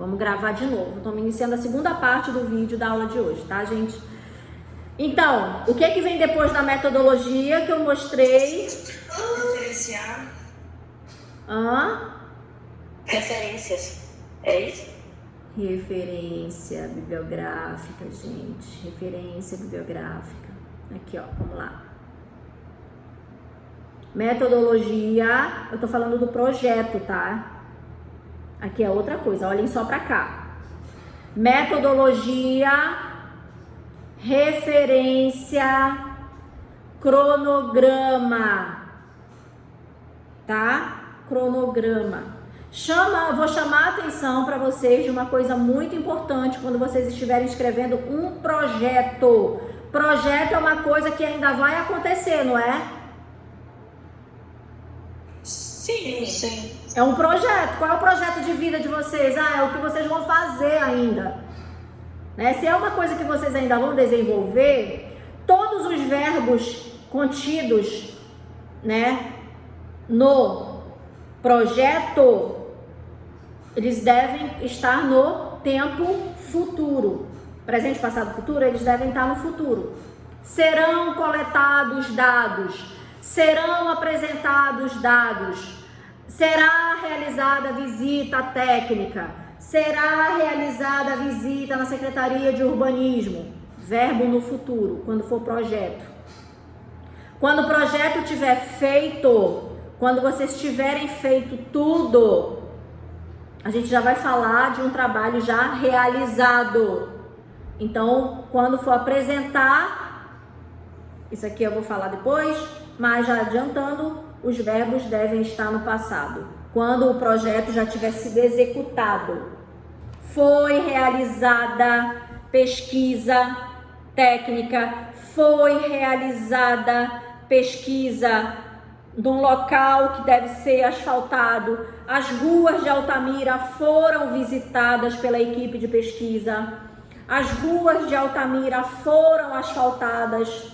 Vamos gravar de novo. Estamos iniciando a segunda parte do vídeo da aula de hoje, tá, gente? Então, o que é que vem depois da metodologia que eu mostrei? Referenciar. Referências. É isso? Referência bibliográfica, gente. Referência bibliográfica. Aqui, ó, vamos lá. Metodologia, eu tô falando do projeto, tá? Aqui é outra coisa, olhem só pra cá. Metodologia, referência, cronograma, tá? Cronograma. Vou chamar a atenção para vocês de uma coisa muito importante quando vocês estiverem escrevendo um projeto. Projeto é uma coisa que ainda vai acontecer, não é? Sim, sim. É um projeto. Qual é o projeto de vida de vocês? É o que vocês vão fazer ainda. Né? Se é uma coisa que vocês ainda vão desenvolver, todos os verbos contidos, né, no projeto, eles devem estar no tempo futuro. Presente, passado, futuro, eles devem estar no futuro. Serão coletados dados, serão apresentados dados, será realizada visita técnica, será realizada visita na Secretaria de Urbanismo. Verbo no futuro, quando for projeto. Quando o projeto tiver feito, quando vocês tiverem feito tudo, a gente já vai falar de um trabalho já realizado. Então, quando for apresentar, isso aqui eu vou falar depois, mas já adiantando, os verbos devem estar no passado. Quando o projeto já tiver sido executado. Foi realizada pesquisa técnica, foi realizada pesquisa de um local que deve ser asfaltado. As ruas de Altamira foram visitadas pela equipe de pesquisa. As ruas de Altamira foram asfaltadas,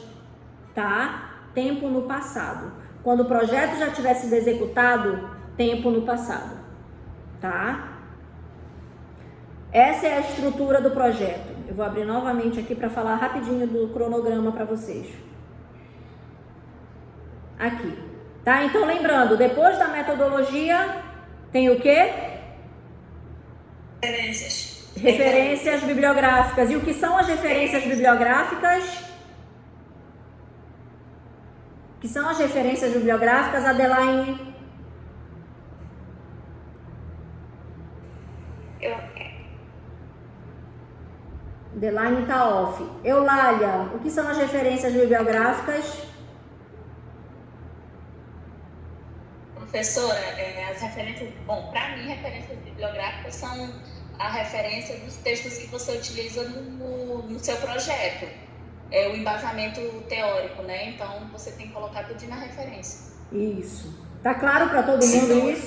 tá? Tempo no passado. Quando o projeto já tiver sido executado, tempo no passado, tá? Essa é a estrutura do projeto. Eu vou abrir novamente aqui para falar rapidinho do cronograma para vocês. Aqui, tá? Então, lembrando, depois da metodologia, tem o quê? Referências. Referências bibliográficas. E o que são as referências bibliográficas? O que são as referências bibliográficas, Adeline? Adeline tá off. Eulália, o que são as referências bibliográficas? Professora, as referências... Bom, para mim, referências bibliográficas são a referência dos textos que você utiliza no seu projeto. É o embasamento teórico, né? Então, você tem que colocar tudo na referência. Isso. Tá claro para todo mundo isso?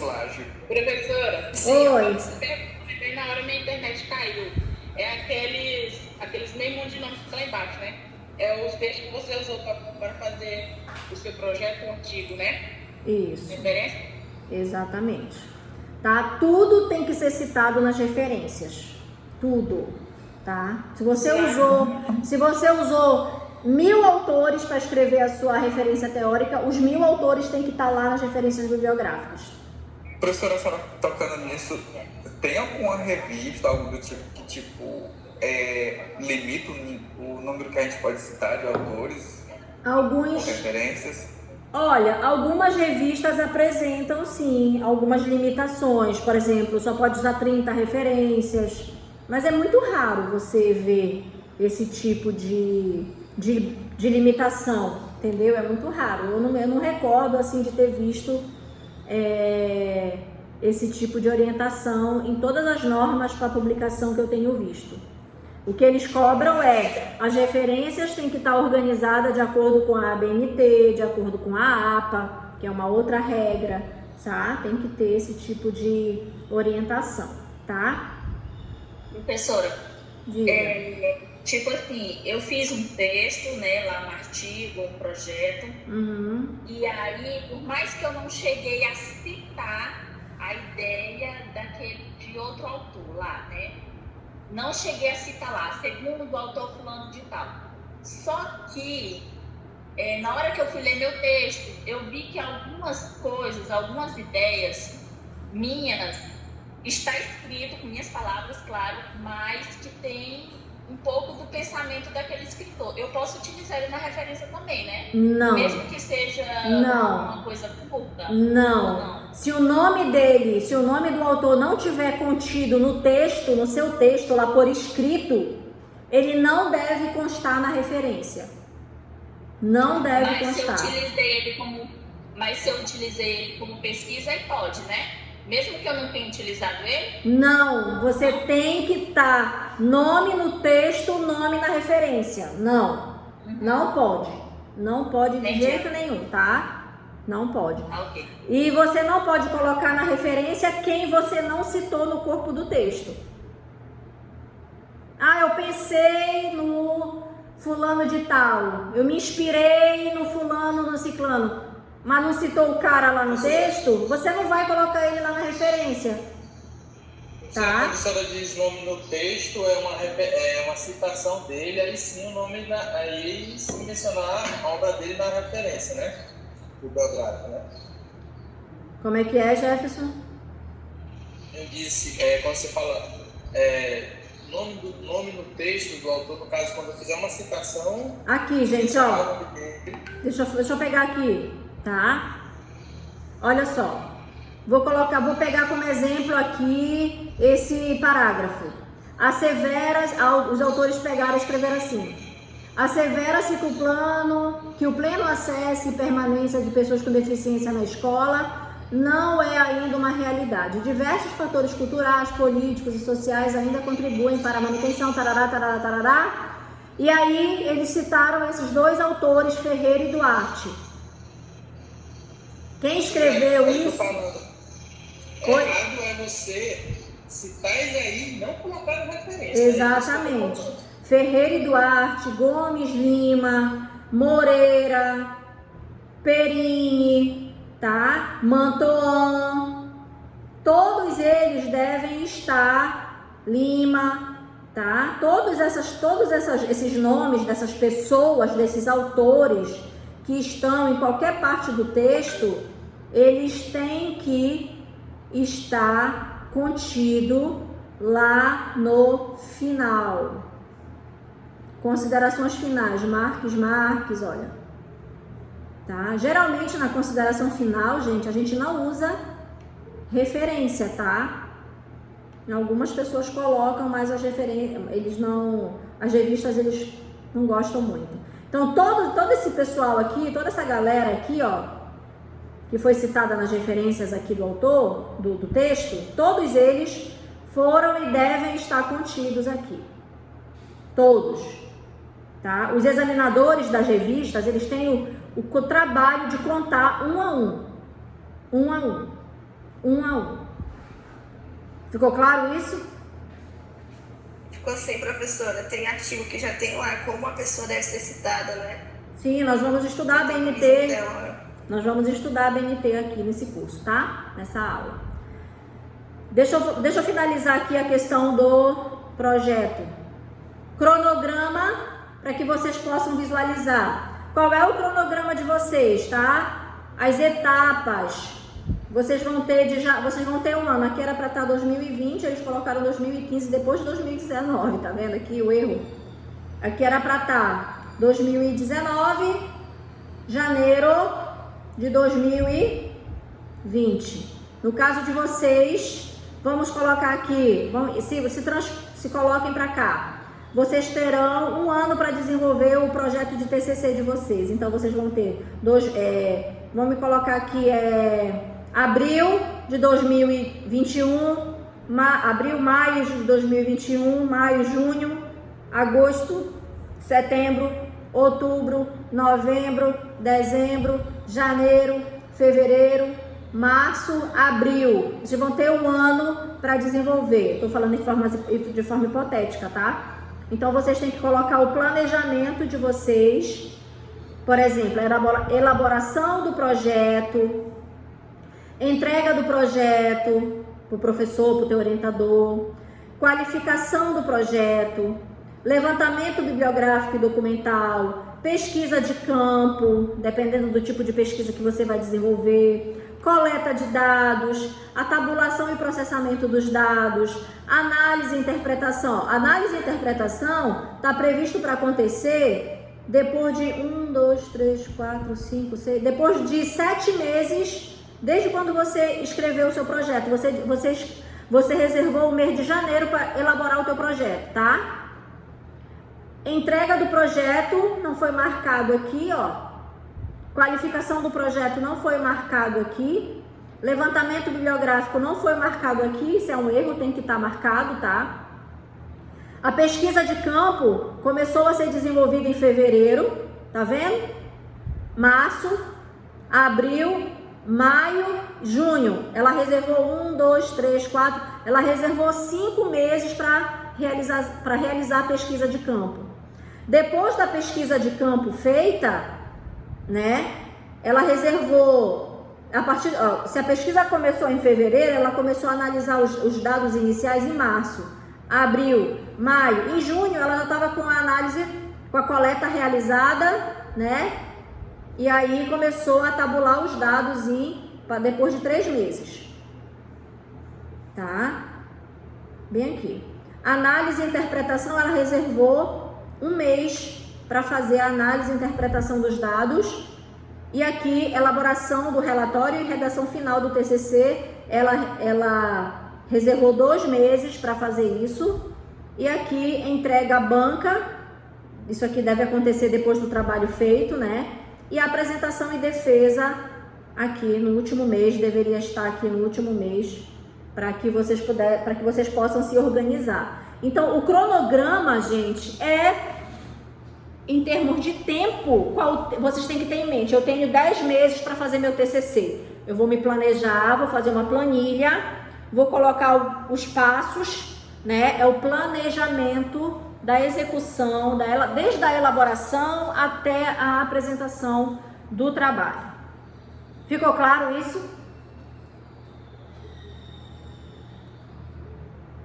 Professora, oi. Bem na hora minha internet caiu. É aqueles meio monte de nomes que estão lá embaixo, né? É os textos que você usou para fazer o seu projeto antigo, né? Isso. Referência? Exatamente. Tá? Tudo tem que ser citado nas referências. Tudo. Tá? Se você usou 1000 autores para escrever a sua referência teórica, os 1000 autores têm que estar lá nas referências bibliográficas. Professora, a senhora tocando nisso, tem alguma revista, algo do tipo que limita o número que a gente pode citar de autores? Alguns... Com referências? Olha, algumas revistas apresentam sim algumas limitações. Por exemplo, só pode usar 30 referências. Mas é muito raro você ver esse tipo de limitação, entendeu? É muito raro. Eu não recordo assim de ter visto esse tipo de orientação em todas as normas para publicação que eu tenho visto. O que eles cobram as referências têm que estar organizadas de acordo com a ABNT, de acordo com a APA, que é uma outra regra, tá? Tem que ter esse tipo de orientação, tá? Professora, Diga. Tipo assim, eu fiz um texto, né, lá um artigo, um projeto, e aí, por mais que eu não cheguei a citar a ideia daquele de outro autor lá, né? Não cheguei a citar lá, segundo o autor fulano de tal. Só que, na hora que eu fui ler meu texto, eu vi que algumas coisas, algumas ideias minhas, está escrito com minhas palavras, claro, mas que tem um pouco do pensamento daquele escritor. Eu posso utilizar ele na referência também, né? Não. Mesmo que seja Não. uma coisa curta. Não. Se o nome dele, se o nome do autor não tiver contido no texto, no seu texto lá por escrito, ele não deve constar na referência. Não deve constar. Mas se eu utilizei ele como pesquisa, aí pode, né? Mesmo que eu não tenha utilizado ele? Não, você tem que estar nome no texto, nome na referência. Não, não pode. Não pode de jeito nenhum, tá? Não pode. Ok. E você não pode colocar na referência quem você não citou no corpo do texto. Ah, eu pensei no fulano de tal. Eu me inspirei no fulano, no ciclano. Mas não citou o cara lá no texto, você não vai colocar ele lá na referência. Se a professora diz nome no texto, é uma citação dele, aí sim o nome, aí sim mencionar a obra dele na referência, né? O biográfico, né? Como é que é, Jefferson? Eu disse, quando você fala nome no texto do autor, no caso, quando eu fizer uma citação... Aqui, gente, ó. Deixa eu pegar aqui, tá? Olha só. Vou pegar como exemplo aqui esse parágrafo. Os autores pegaram e escreveram assim: assevera-se que o pleno acesso e permanência de pessoas com deficiência na escola não é ainda uma realidade. Diversos fatores culturais, políticos e sociais ainda contribuem para a manutenção, tarará, tarará, tarará. E aí eles citaram esses dois autores, Ferreira e Duarte. Quem escreveu isso? Errado é você citar ele aí e não colocar na referência. Exatamente. Ferreira e Duarte, Gomes Lima, Moreira, Perini, tá? Mantoan, todos eles devem estar, Lima, tá? Todos esses nomes dessas pessoas, desses autores que estão em qualquer parte do texto, eles têm que estar contido lá no final. Considerações finais, Marques, olha. Tá? Geralmente na consideração final, gente, a gente não usa referência, tá? Algumas pessoas colocam, mas as revistas eles não gostam muito. Então todo esse pessoal aqui, toda essa galera aqui, ó, que foi citada nas referências aqui do autor, do texto, todos eles foram e devem estar contidos aqui. Todos. Tá? Os examinadores das revistas, eles têm o trabalho de contar um a um. Ficou claro isso? Ficou assim, professora. Tem artigo que já tem lá como a pessoa deve ser citada, né? Sim, nós vamos estudar a BNT. Nós vamos estudar a BNT aqui nesse curso, tá? Nessa aula. Deixa eu finalizar aqui a questão do projeto. Cronograma, para que vocês possam visualizar. Qual é o cronograma de vocês, tá? As etapas. Vocês vão ter um ano. Aqui era para estar 2020, eles colocaram 2015 depois de 2019, tá vendo aqui o erro? Aqui era para estar 2019, janeiro de 2020. No caso de vocês, vamos colocar aqui, se coloquem para cá. Vocês terão um ano para desenvolver o projeto de TCC de vocês. Então, vocês vão ter vamos colocar aqui abril de 2021, abril, maio de 2021, maio, junho, agosto, setembro, outubro, novembro, dezembro, janeiro, fevereiro, março, abril. Vocês vão ter um ano para desenvolver. Estou falando de forma hipotética, tá? Então, vocês têm que colocar o planejamento de vocês. Por exemplo, elaboração do projeto, entrega do projeto, para o professor, para o teu orientador, qualificação do projeto, levantamento bibliográfico e documental, pesquisa de campo, dependendo do tipo de pesquisa que você vai desenvolver, coleta de dados, a tabulação e processamento dos dados, análise e interpretação. Análise e interpretação está previsto para acontecer depois de depois de 7 meses, desde quando você escreveu o seu projeto. Você reservou o mês de janeiro para elaborar o teu projeto, tá? Entrega do projeto não foi marcado aqui, ó. Qualificação do projeto não foi marcado aqui. Levantamento bibliográfico não foi marcado aqui. Isso é um erro, tem que estar marcado, tá? A pesquisa de campo começou a ser desenvolvida em fevereiro, tá vendo? Março, abril, maio, junho. Ela reservou 4. Ela reservou 5 meses para realizar a pesquisa de campo. Depois da pesquisa de campo feita, né? Ela reservou, se a pesquisa começou em fevereiro, ela começou a analisar os dados iniciais em março, abril, maio. Em junho, ela já estava com a análise, com a coleta realizada, né? E aí começou a tabular os dados depois de 3 meses. Tá? Bem aqui. Análise e interpretação, ela reservou 1 mês para fazer a análise e interpretação dos dados. E aqui, elaboração do relatório e redação final do TCC, ela reservou 2 meses para fazer isso. E aqui, entrega à banca, isso aqui deve acontecer depois do trabalho feito, né? E a apresentação e defesa aqui no último mês, deveria estar aqui no último mês, para que vocês possam se organizar. Então, o cronograma, gente, em termos de tempo, vocês têm que ter em mente. Eu tenho 10 meses para fazer meu TCC. Eu vou me planejar, vou fazer uma planilha, vou colocar os passos, né? É o planejamento da execução, desde a elaboração até a apresentação do trabalho. Ficou claro isso?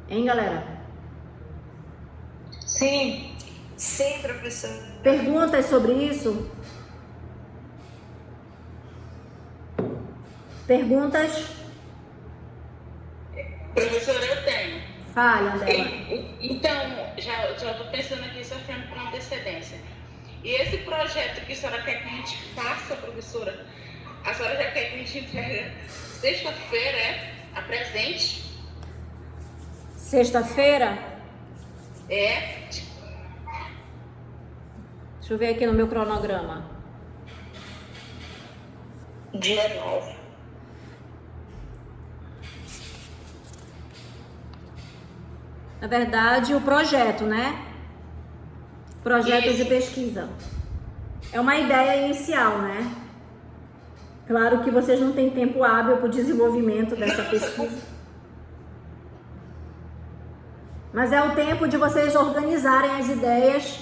Hein, galera? Sim, professor. Perguntas sobre isso? Perguntas? Professora, eu tenho. Fale, André. Então, já estou pensando aqui, sofrendo por antecedência. E esse projeto que a senhora quer que a gente faça, professora, a senhora já quer que a gente entregue sexta-feira, apresente? Sexta-feira? É. Deixa eu ver aqui no meu cronograma. Dia 9. Na verdade, o projeto, né? Projeto de pesquisa. É uma ideia inicial, né? Claro que vocês não têm tempo hábil para o desenvolvimento dessa pesquisa. Mas é o tempo de vocês organizarem as ideias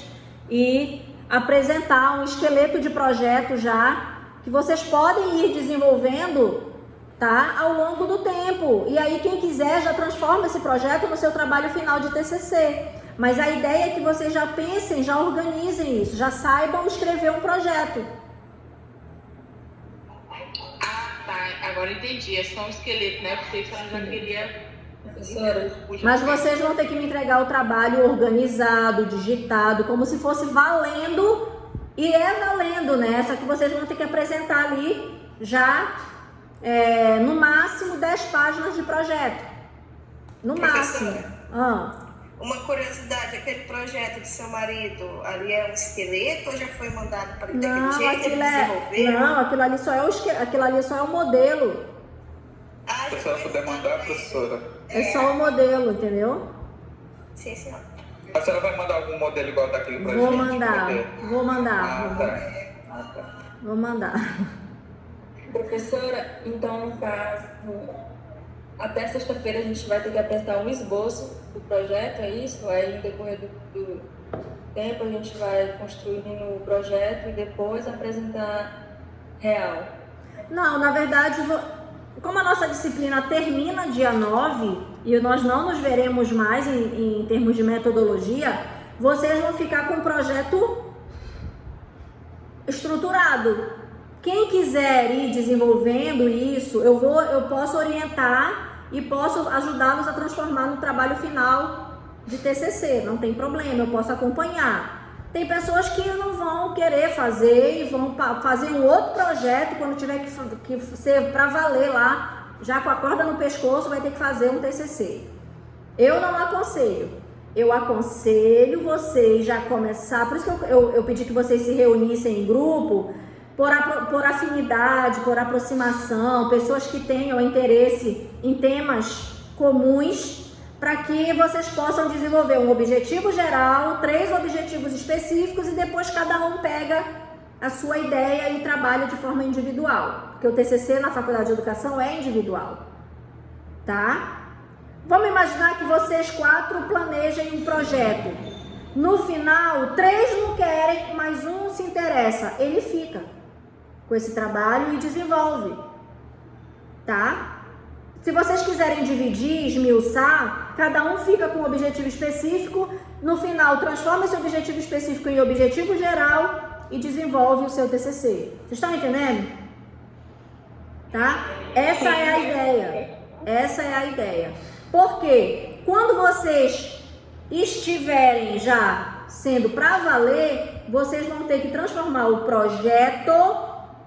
e apresentar um esqueleto de projeto já, que vocês podem ir desenvolvendo, tá? Ao longo do tempo. E aí quem quiser já transforma esse projeto no seu trabalho final de TCC. Mas a ideia é que vocês já pensem, já organizem isso, já saibam escrever um projeto. Ah, tá. Agora entendi. É só um esqueleto, né? Porque eu já queria... Professora, Mas vocês vão ter que me entregar o trabalho organizado, digitado, como se fosse valendo. E é valendo, né? Só que vocês vão ter que apresentar ali já, no máximo, 10 páginas de projeto. No máximo. Uma curiosidade, aquele projeto do seu marido, ali é um esqueleto ou já foi mandado para ele daquele jeito ele desenvolver? Não, aquilo ali só é o modelo. Se a senhora puder mandar, professora. É só o modelo, entendeu? Sim, senhora. A senhora vai mandar algum modelo igual daquele pra Vou gente? mandar. Vou mandar. professora, então no caso, até sexta-feira a gente vai ter que apresentar um esboço do projeto, é isso? Aí no decorrer do tempo a gente vai construindo o projeto e depois apresentar real. Não, na verdade, como a nossa disciplina termina dia 9 e nós não nos veremos mais em termos de metodologia, vocês vão ficar com um projeto estruturado. Quem quiser ir desenvolvendo isso, eu posso orientar e posso ajudá-los a transformar no trabalho final de TCC, não tem problema, eu posso acompanhar. Tem pessoas que não vão querer fazer e vão fazer um outro projeto quando tiver que ser para valer lá, já com a corda no pescoço, vai ter que fazer um TCC. Eu não aconselho. Eu aconselho vocês já começar, por isso que eu pedi que vocês se reunissem em grupo, por afinidade, por aproximação, pessoas que tenham interesse em temas comuns, para que vocês possam desenvolver um objetivo geral, 3 objetivos específicos e depois cada um pega a sua ideia e trabalha de forma individual, porque o TCC na Faculdade de Educação é individual, tá? Vamos imaginar que vocês 4 planejem um projeto. No final, 3 não querem, mas um se interessa. Ele fica com esse trabalho e desenvolve, tá? Se vocês quiserem dividir, esmiuçar, cada um fica com um objetivo específico. No final, transforma esse objetivo específico em objetivo geral e desenvolve o seu TCC. Vocês estão entendendo? Tá? Essa é a ideia. Essa é a ideia. Porque quando vocês estiverem já sendo para valer, vocês vão ter que transformar o projeto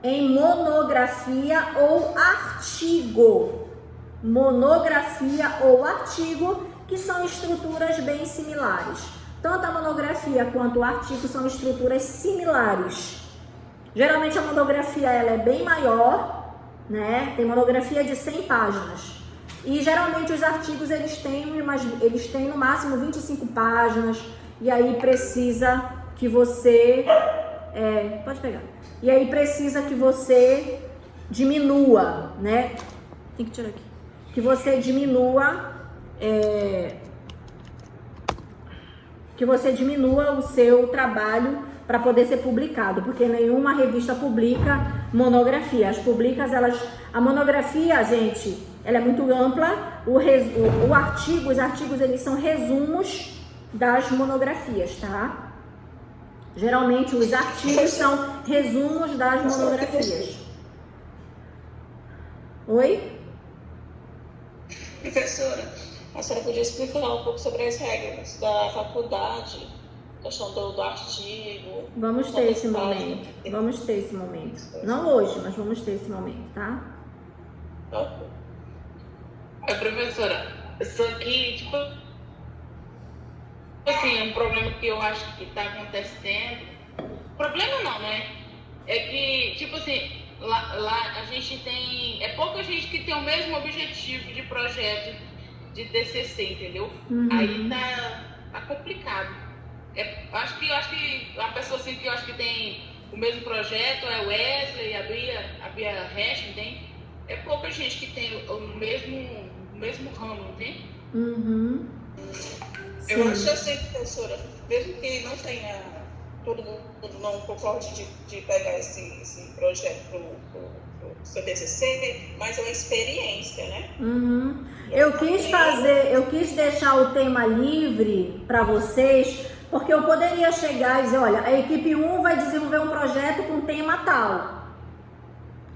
em monografia ou artigo. Monografia ou artigo, que são estruturas bem similares. Tanto a monografia quanto o artigo são estruturas similares. Geralmente a monografia ela é bem maior, né? Tem monografia de 100 páginas. E geralmente os artigos eles têm no máximo 25 páginas, e aí precisa que você pode pegar. E aí precisa que você diminua, né? Tem que tirar aqui. Que você diminua o seu trabalho para poder ser publicado, porque nenhuma revista publica monografia. A monografia, gente, ela é muito ampla. Os artigos eles são resumos das monografias, tá? Geralmente os artigos são resumos das monografias. Oi? Professora, a senhora podia explicar um pouco sobre as regras da faculdade, questão do artigo? Vamos ter esse momento. Vamos ter esse momento. Não hoje, mas vamos ter esse momento, tá? Professora, só que, tipo assim, um problema que eu acho que está acontecendo. Problema não, né? É que, tipo assim, lá a gente tem. É pouca gente que tem o mesmo objetivo de projeto de TCC, entendeu? Uhum. Aí tá complicado. Acho que a pessoa assim que eu acho que tem o mesmo projeto é o Wesley, a Bia Resch, tem. É pouca gente que tem o mesmo ramo, não tem? Uhum. Eu acho assim, professora, mesmo que não tenha, todo mundo não concorde de pegar esse projeto para o seu TCC, mas é uma experiência, né? Uhum. Eu quis deixar o tema livre para vocês, porque eu poderia chegar e dizer, olha, a equipe 1 vai desenvolver um projeto com tema tal.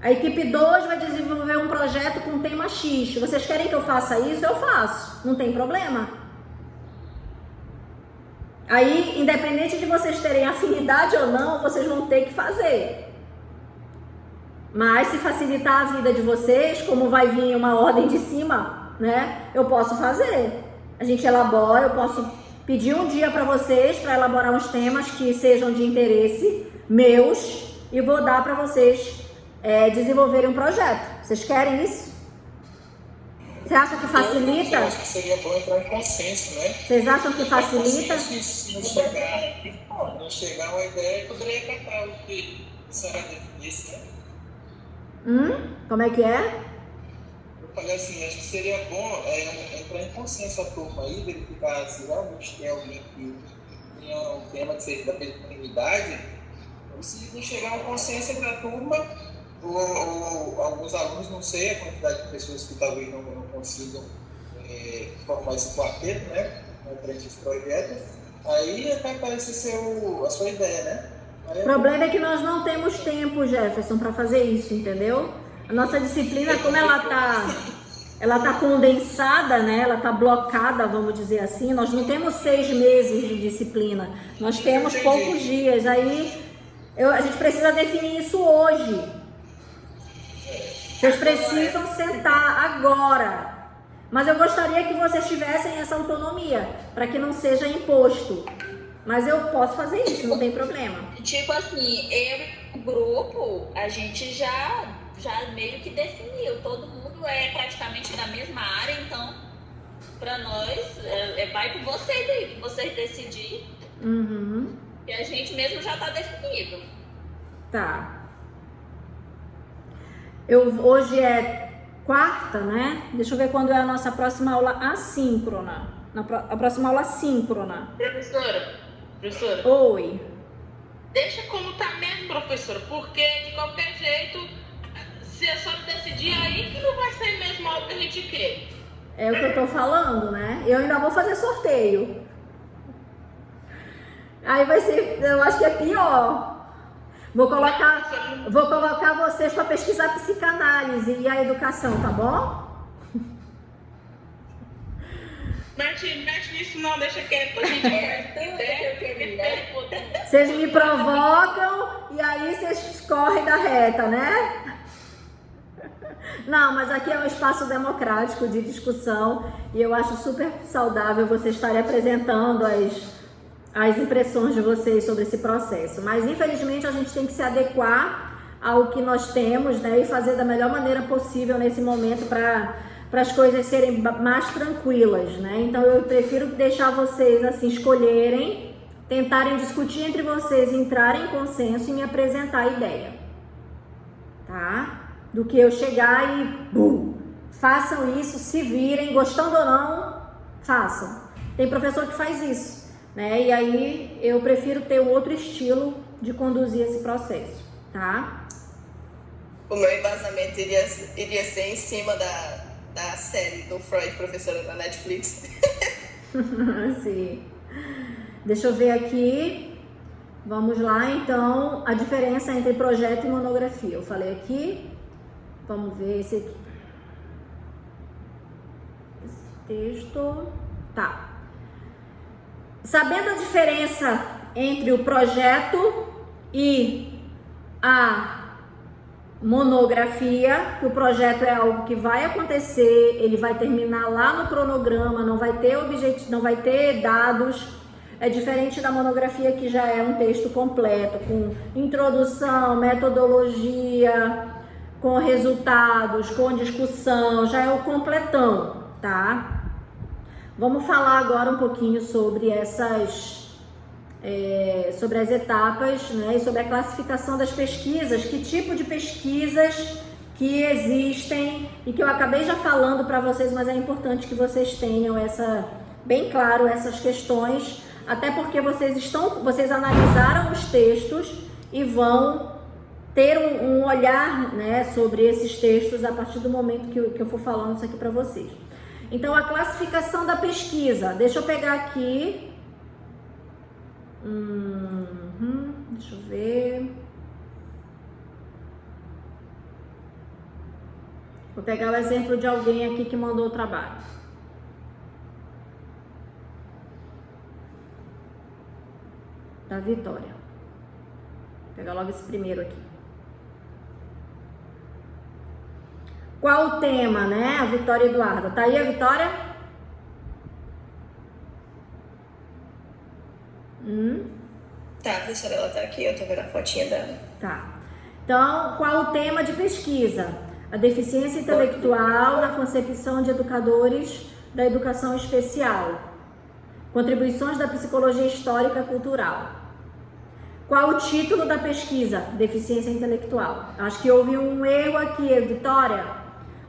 A equipe 2 vai desenvolver um projeto com tema X. Vocês querem que eu faça isso? Eu faço. Não tem problema. Aí, independente de vocês terem afinidade ou não, vocês vão ter que fazer. Mas se facilitar a vida de vocês, como vai vir uma ordem de cima, né? Eu posso fazer. A gente elabora, eu posso pedir um dia para vocês para elaborar uns temas que sejam de interesse meus e vou dar para vocês desenvolverem um projeto. Vocês querem isso? Você acha que facilita? Eu acho que seria bom entrar em consenso, né? Vocês acham que facilita? Se não chegar uma ideia, poderia tratar o que a senhora definisse, né? Como é que é? Eu falei assim, acho que seria bom entrar em consenso a turma aí, verificar se realmente tem alguém que tenha um tema que seja da mesma unidade. Se não chegar a um consenso entre a turma, alguns alunos, não sei a quantidade de pessoas que talvez não consigam formar esse quarteto, né, frente esse projeto, aí até parece ser a sua ideia, né? O problema é que nós não temos tempo, Jefferson, para fazer isso, entendeu? A nossa disciplina, como ela tá condensada, né? Ela tá blocada, vamos dizer assim. Nós não temos 6 meses de disciplina, nós temos poucos dias. Aí a gente precisa definir isso hoje. Vocês precisam sentar agora. Mas eu gostaria que vocês tivessem essa autonomia, para que não seja imposto. Mas eu posso fazer isso, não tem problema. Tipo assim, eu e o grupo, a gente já meio que definiu. Todo mundo é praticamente da mesma área, então, para nós, vai com vocês aí, que vocês decidirem. Uhum. E a gente mesmo já tá definido. Tá. Hoje é quarta, né? Deixa eu ver quando é a nossa próxima aula assíncrona. A próxima aula síncrona. Professora, Oi. deixa como tá mesmo, professora, porque de qualquer jeito, se a senhora decidir aí que não vai ser mesmo algo que a gente quer. É o que eu tô falando, né? Eu ainda vou fazer sorteio. Aí vai ser, eu acho que é pior. Vou colocar vocês para pesquisar psicanálise e a educação, tá bom? Mexe nisso não, deixa quieto, a gente Vocês me provocam e aí vocês correm da reta, né? Não, mas aqui é um espaço democrático de discussão e eu acho super saudável vocês estarem apresentando as impressões de vocês sobre esse processo. Mas infelizmente a gente tem que se adequar ao que nós temos, né? E fazer da melhor maneira possível nesse momento para as coisas serem mais tranquilas, né? Então eu prefiro deixar vocês assim escolherem, tentarem discutir entre vocês, entrarem em consenso e me apresentar a ideia, tá? Do que eu chegar e bum, façam isso, se virem, gostando ou não, façam. Tem professor que faz isso, né? E aí eu prefiro ter um outro estilo de conduzir esse processo, tá? O meu embasamento iria ser em cima da série do Freud, professora da Netflix. Sim. Deixa eu ver aqui. Vamos lá, então, a diferença entre projeto e monografia. Eu falei aqui. Vamos ver esse aqui. Esse texto. Tá. Sabendo a diferença entre o projeto e a monografia, que o projeto é algo que vai acontecer, ele vai terminar lá no cronograma, não vai ter objetivo, não vai ter dados. É diferente da monografia, que já é um texto completo, com introdução, metodologia, com resultados, com discussão, já é o completão, tá? Vamos falar agora um pouquinho sobre sobre as etapas, né, e sobre a classificação das pesquisas, que tipo de pesquisas que existem e que eu acabei já falando para vocês, mas é importante que vocês tenham bem claro essas questões, até porque vocês analisaram os textos e vão ter um olhar, né, sobre esses textos a partir do momento que eu for falando isso aqui para vocês. Então, a classificação da pesquisa, deixa eu pegar aqui. Deixa eu ver. Vou pegar o exemplo de alguém aqui que mandou o trabalho. Da Vitória. Vou pegar logo esse primeiro aqui. Qual o tema, né? A Vitória Eduarda. Tá aí a Vitória? Tá, professora, ela tá aqui, eu tô vendo a fotinha dela. Tá. Então, qual o tema de pesquisa? A deficiência intelectual na concepção de educadores da educação especial. Contribuições da psicologia histórica cultural. Qual o título da pesquisa? Deficiência intelectual. Acho que houve um erro aqui, Vitória.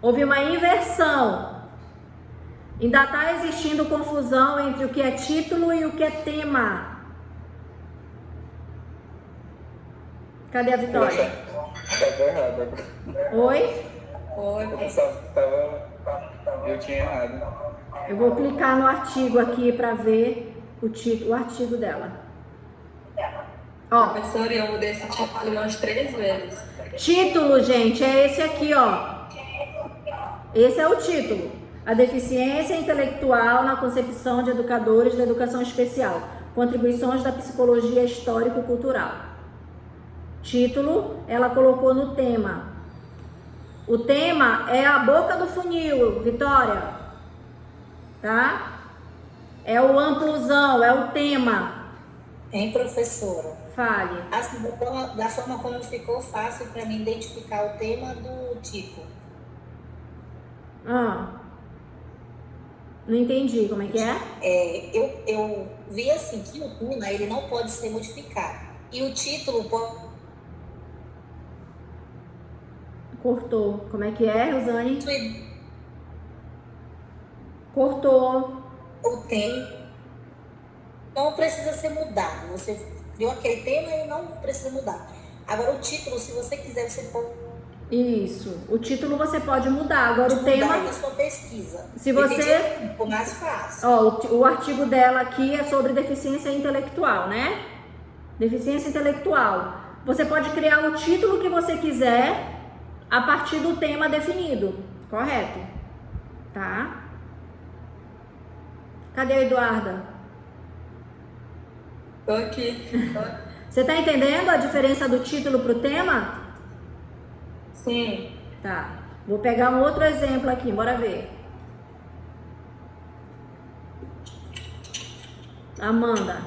Houve uma inversão. Ainda está existindo confusão entre o que é título e o que é tema. Cadê a Vitória? Tava errado agora. Oi? Eu pensava que eu tinha errado. Eu vou clicar no artigo aqui para ver o artigo dela. Ó, Professora, eu mudei esse título umas 3 vezes. título, gente, é esse aqui, ó. Esse é o título. A deficiência intelectual na concepção de educadores da educação especial. Contribuições da psicologia histórico-cultural. Título, ela colocou no tema. O tema é a boca do funil, Vitória. Tá? É o amplozão, é o tema. Hein, professora? Fale. Assim, da forma como ficou fácil para mim identificar o tema do tipo. Não entendi, como é que é? Eu vi assim que o tema ele não pode ser modificado. E o título pode... Cortou. Como é que é, Rosane? Cortou. O tema não precisa ser mudado. Você criou aquele tema e não precisa mudar. Agora, o título, se você quiser, você pode... Isso. O título você pode mudar. Agora o tema... mudar na sua pesquisa. Se você... Ficou mais fácil. Ó, o artigo dela aqui é sobre deficiência intelectual, né? Deficiência intelectual. Você pode criar o título que você quiser a partir do tema definido. Correto? Tá? Cadê a Eduarda? Tô aqui. Você tá entendendo a diferença do título pro tema? Sim. Tá. Vou pegar um outro exemplo aqui, bora ver. Amanda.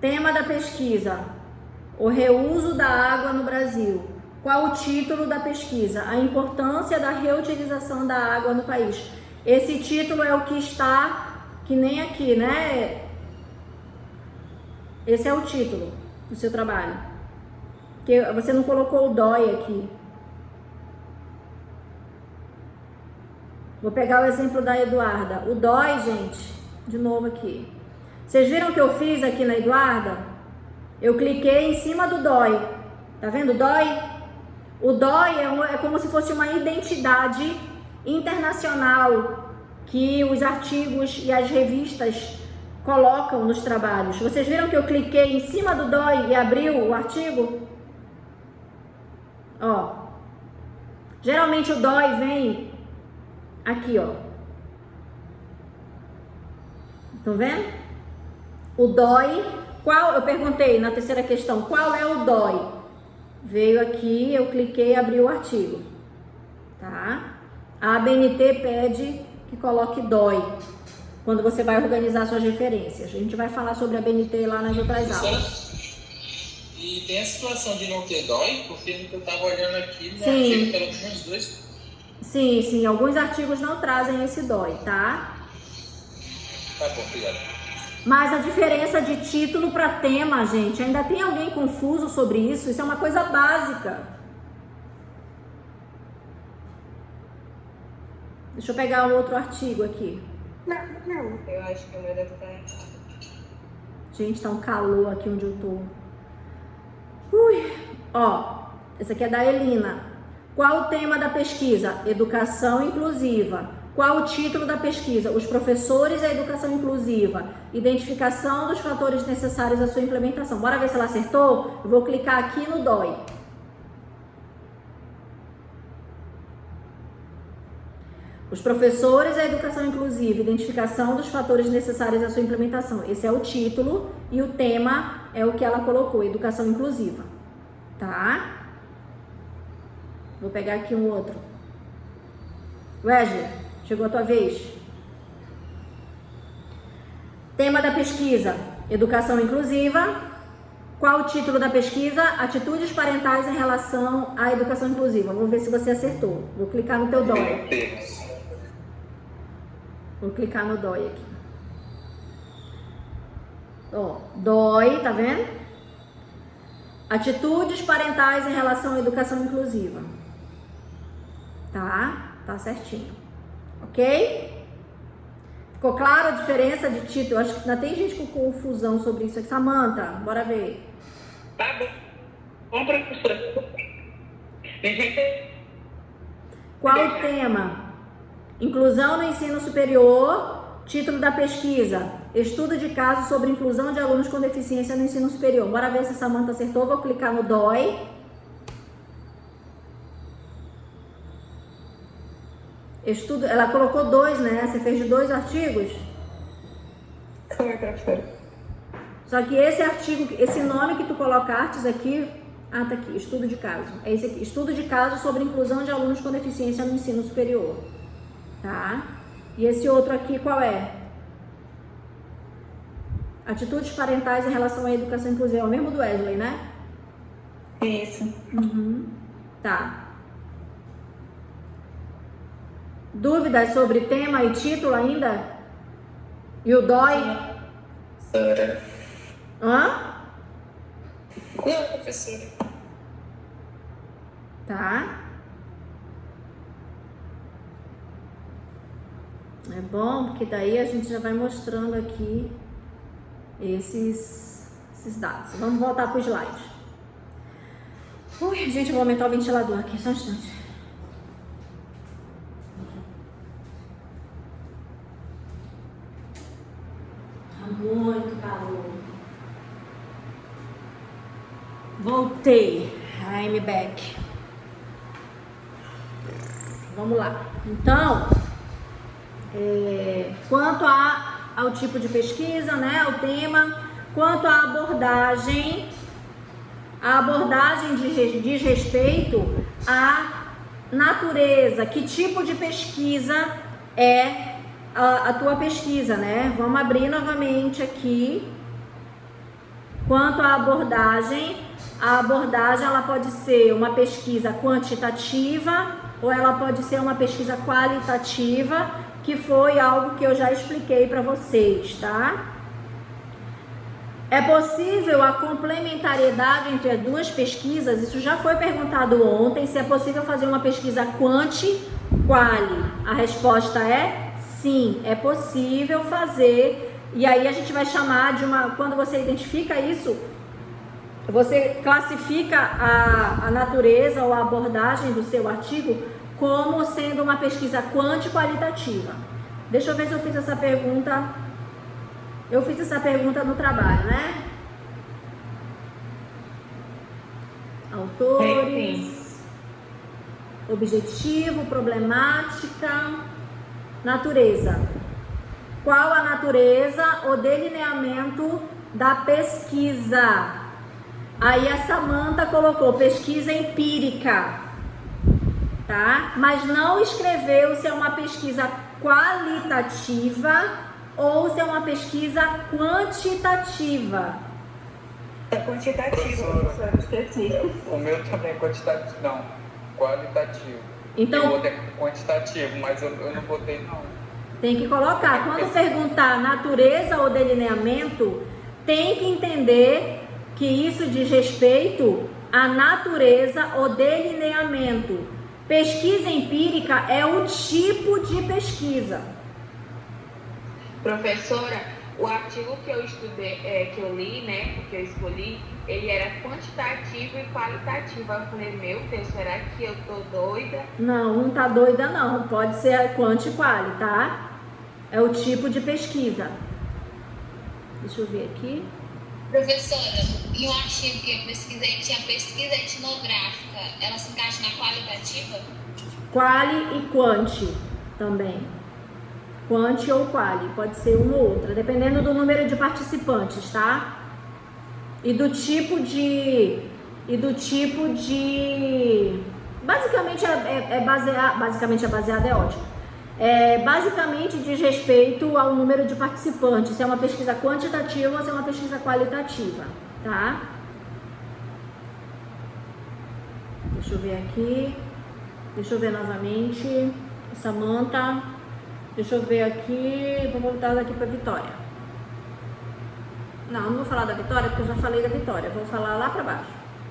Tema da pesquisa: o reuso da água no Brasil. Qual o título da pesquisa? A importância da reutilização da água no país. Esse título é o que está, que nem aqui, né? Esse é o título do seu trabalho. Que você não colocou o DOI aqui. Vou pegar o exemplo da Eduarda. O DOI, gente, de novo aqui. Vocês viram o que eu fiz aqui na Eduarda? Eu cliquei em cima do DOI. Tá vendo o DOI? O DOI é como se fosse uma identidade internacional que os artigos e as revistas colocam nos trabalhos. Vocês viram que eu cliquei em cima do DOI e abriu o artigo? Ó. Geralmente o DOI vem aqui, ó. Estão vendo? O DOI, eu perguntei na terceira questão, qual é o DOI? Veio aqui, eu cliquei e abri o artigo. Tá? A ABNT pede que coloque DOI quando você vai organizar suas referências. A gente vai falar sobre a ABNT lá nas outras aulas. E tem a situação de não ter DOI, porque eu estava olhando aqui no Sim. artigo, pelo menos 2. Sim, alguns artigos não trazem esse DOI, tá? Tá bom, obrigado. Mas a diferença de título para tema, gente, ainda tem alguém confuso sobre isso? Isso é uma coisa básica. Deixa eu pegar um outro artigo aqui. Não. Eu acho que o meu deve estar errado. Gente, tá um calor aqui onde eu tô. Ó, essa aqui é da Elina. Qual o tema da pesquisa? Educação inclusiva. Qual o título da pesquisa? Os professores e a educação inclusiva. Identificação dos fatores necessários à sua implementação. Bora ver se ela acertou? Eu vou clicar aqui no DOI. Os professores e a educação inclusiva. Identificação dos fatores necessários à sua implementação. Esse é o título e o tema é o que ela colocou, educação inclusiva. Tá? Vou pegar aqui um outro. Wesley, chegou a tua vez. Tema da pesquisa: educação inclusiva. Qual o título da pesquisa? Atitudes parentais em relação à educação inclusiva. Vou ver se você acertou. Vou clicar no teu DOI. Vou clicar no DOI aqui. Ó, DOI, tá vendo? Atitudes parentais em relação à educação inclusiva. Tá certinho. Ok? Ficou clara a diferença de título? Acho que ainda tem gente com confusão sobre isso aqui. Samanta, bora ver. Tá bom. Bom, professora. Qual o tema? Inclusão no ensino superior. Título da pesquisa: Estudo de caso sobre inclusão de alunos com deficiência no ensino superior. Bora ver se a Samanta acertou. Vou clicar no DOI. Estudo, ela colocou 2, né? Você fez de 2 artigos? Foi, professora. Só que esse artigo, esse nome que tu colocaste aqui, tá aqui, estudo de caso. É esse aqui, estudo de caso sobre inclusão de alunos com deficiência no ensino superior. Tá? E esse outro aqui, qual é? Atitudes parentais em relação à educação inclusiva. É o mesmo do Wesley, né? Isso. Tá. Dúvidas sobre tema e título ainda? E o DOI? Professora. Hã? Não, professora. Tá. É bom, porque daí a gente já vai mostrando aqui esses dados. Vamos voltar para o slide. Ui, gente, eu vou aumentar o ventilador aqui, só um instante. Muito calor. Voltei. I'm back. Vamos lá. Então, quanto ao tipo de pesquisa, né, ao tema, quanto à abordagem, a abordagem diz respeito à natureza. Que tipo de pesquisa é a tua pesquisa, né? Vamos abrir novamente aqui. Quanto à abordagem, a abordagem ela pode ser uma pesquisa quantitativa ou ela pode ser uma pesquisa qualitativa, que foi algo que eu já expliquei para vocês, tá? É possível a complementariedade entre as duas pesquisas? Isso já foi perguntado ontem, se é possível fazer uma pesquisa quanti-quali. A resposta é sim, é possível fazer. E aí a gente vai chamar de uma... Quando você identifica isso, você classifica a natureza ou a abordagem do seu artigo como sendo uma pesquisa quanti-qualitativa. Deixa eu ver se eu fiz essa pergunta. Eu fiz essa pergunta no trabalho, né? Autores, objetivo, problemática, natureza. Qual a natureza ou delineamento da pesquisa? Aí a Samanta colocou pesquisa empírica, tá? Mas não escreveu se é uma pesquisa qualitativa ou se é uma pesquisa quantitativa. É quantitativo, professora, esqueci. O meu também é quantitativo, não, qualitativo. Então, eu botei quantitativo, mas eu não botei não. Tem que colocar. Quando perguntar natureza ou delineamento, tem que entender que isso diz respeito à natureza ou delineamento. Pesquisa empírica é o tipo de pesquisa. Professora, o artigo que eu estudei, que eu li, né, que eu escolhi, ele era quantitativo e qualitativo. Eu falei, meu Deus, será que eu tô doida? Não tá doida não. Pode ser quanti e quali, tá? É o tipo de pesquisa. Deixa eu ver aqui. Professora, no artigo que eu pesquisei, tinha pesquisa etnográfica, ela se encaixa na qualitativa? Quali e quanti também. Quanti ou quali, pode ser uma ou outra, dependendo do número de participantes, tá? E do tipo de... Basicamente basicamente é baseado, é ótimo. Basicamente diz respeito ao número de participantes, se é uma pesquisa quantitativa ou se é uma pesquisa qualitativa, tá? Deixa eu ver aqui, deixa eu ver novamente, Samanta, deixa eu ver aqui, vou voltar daqui para Vitória. Não vou falar da Vitória porque eu já falei da Vitória, vou falar lá para baixo,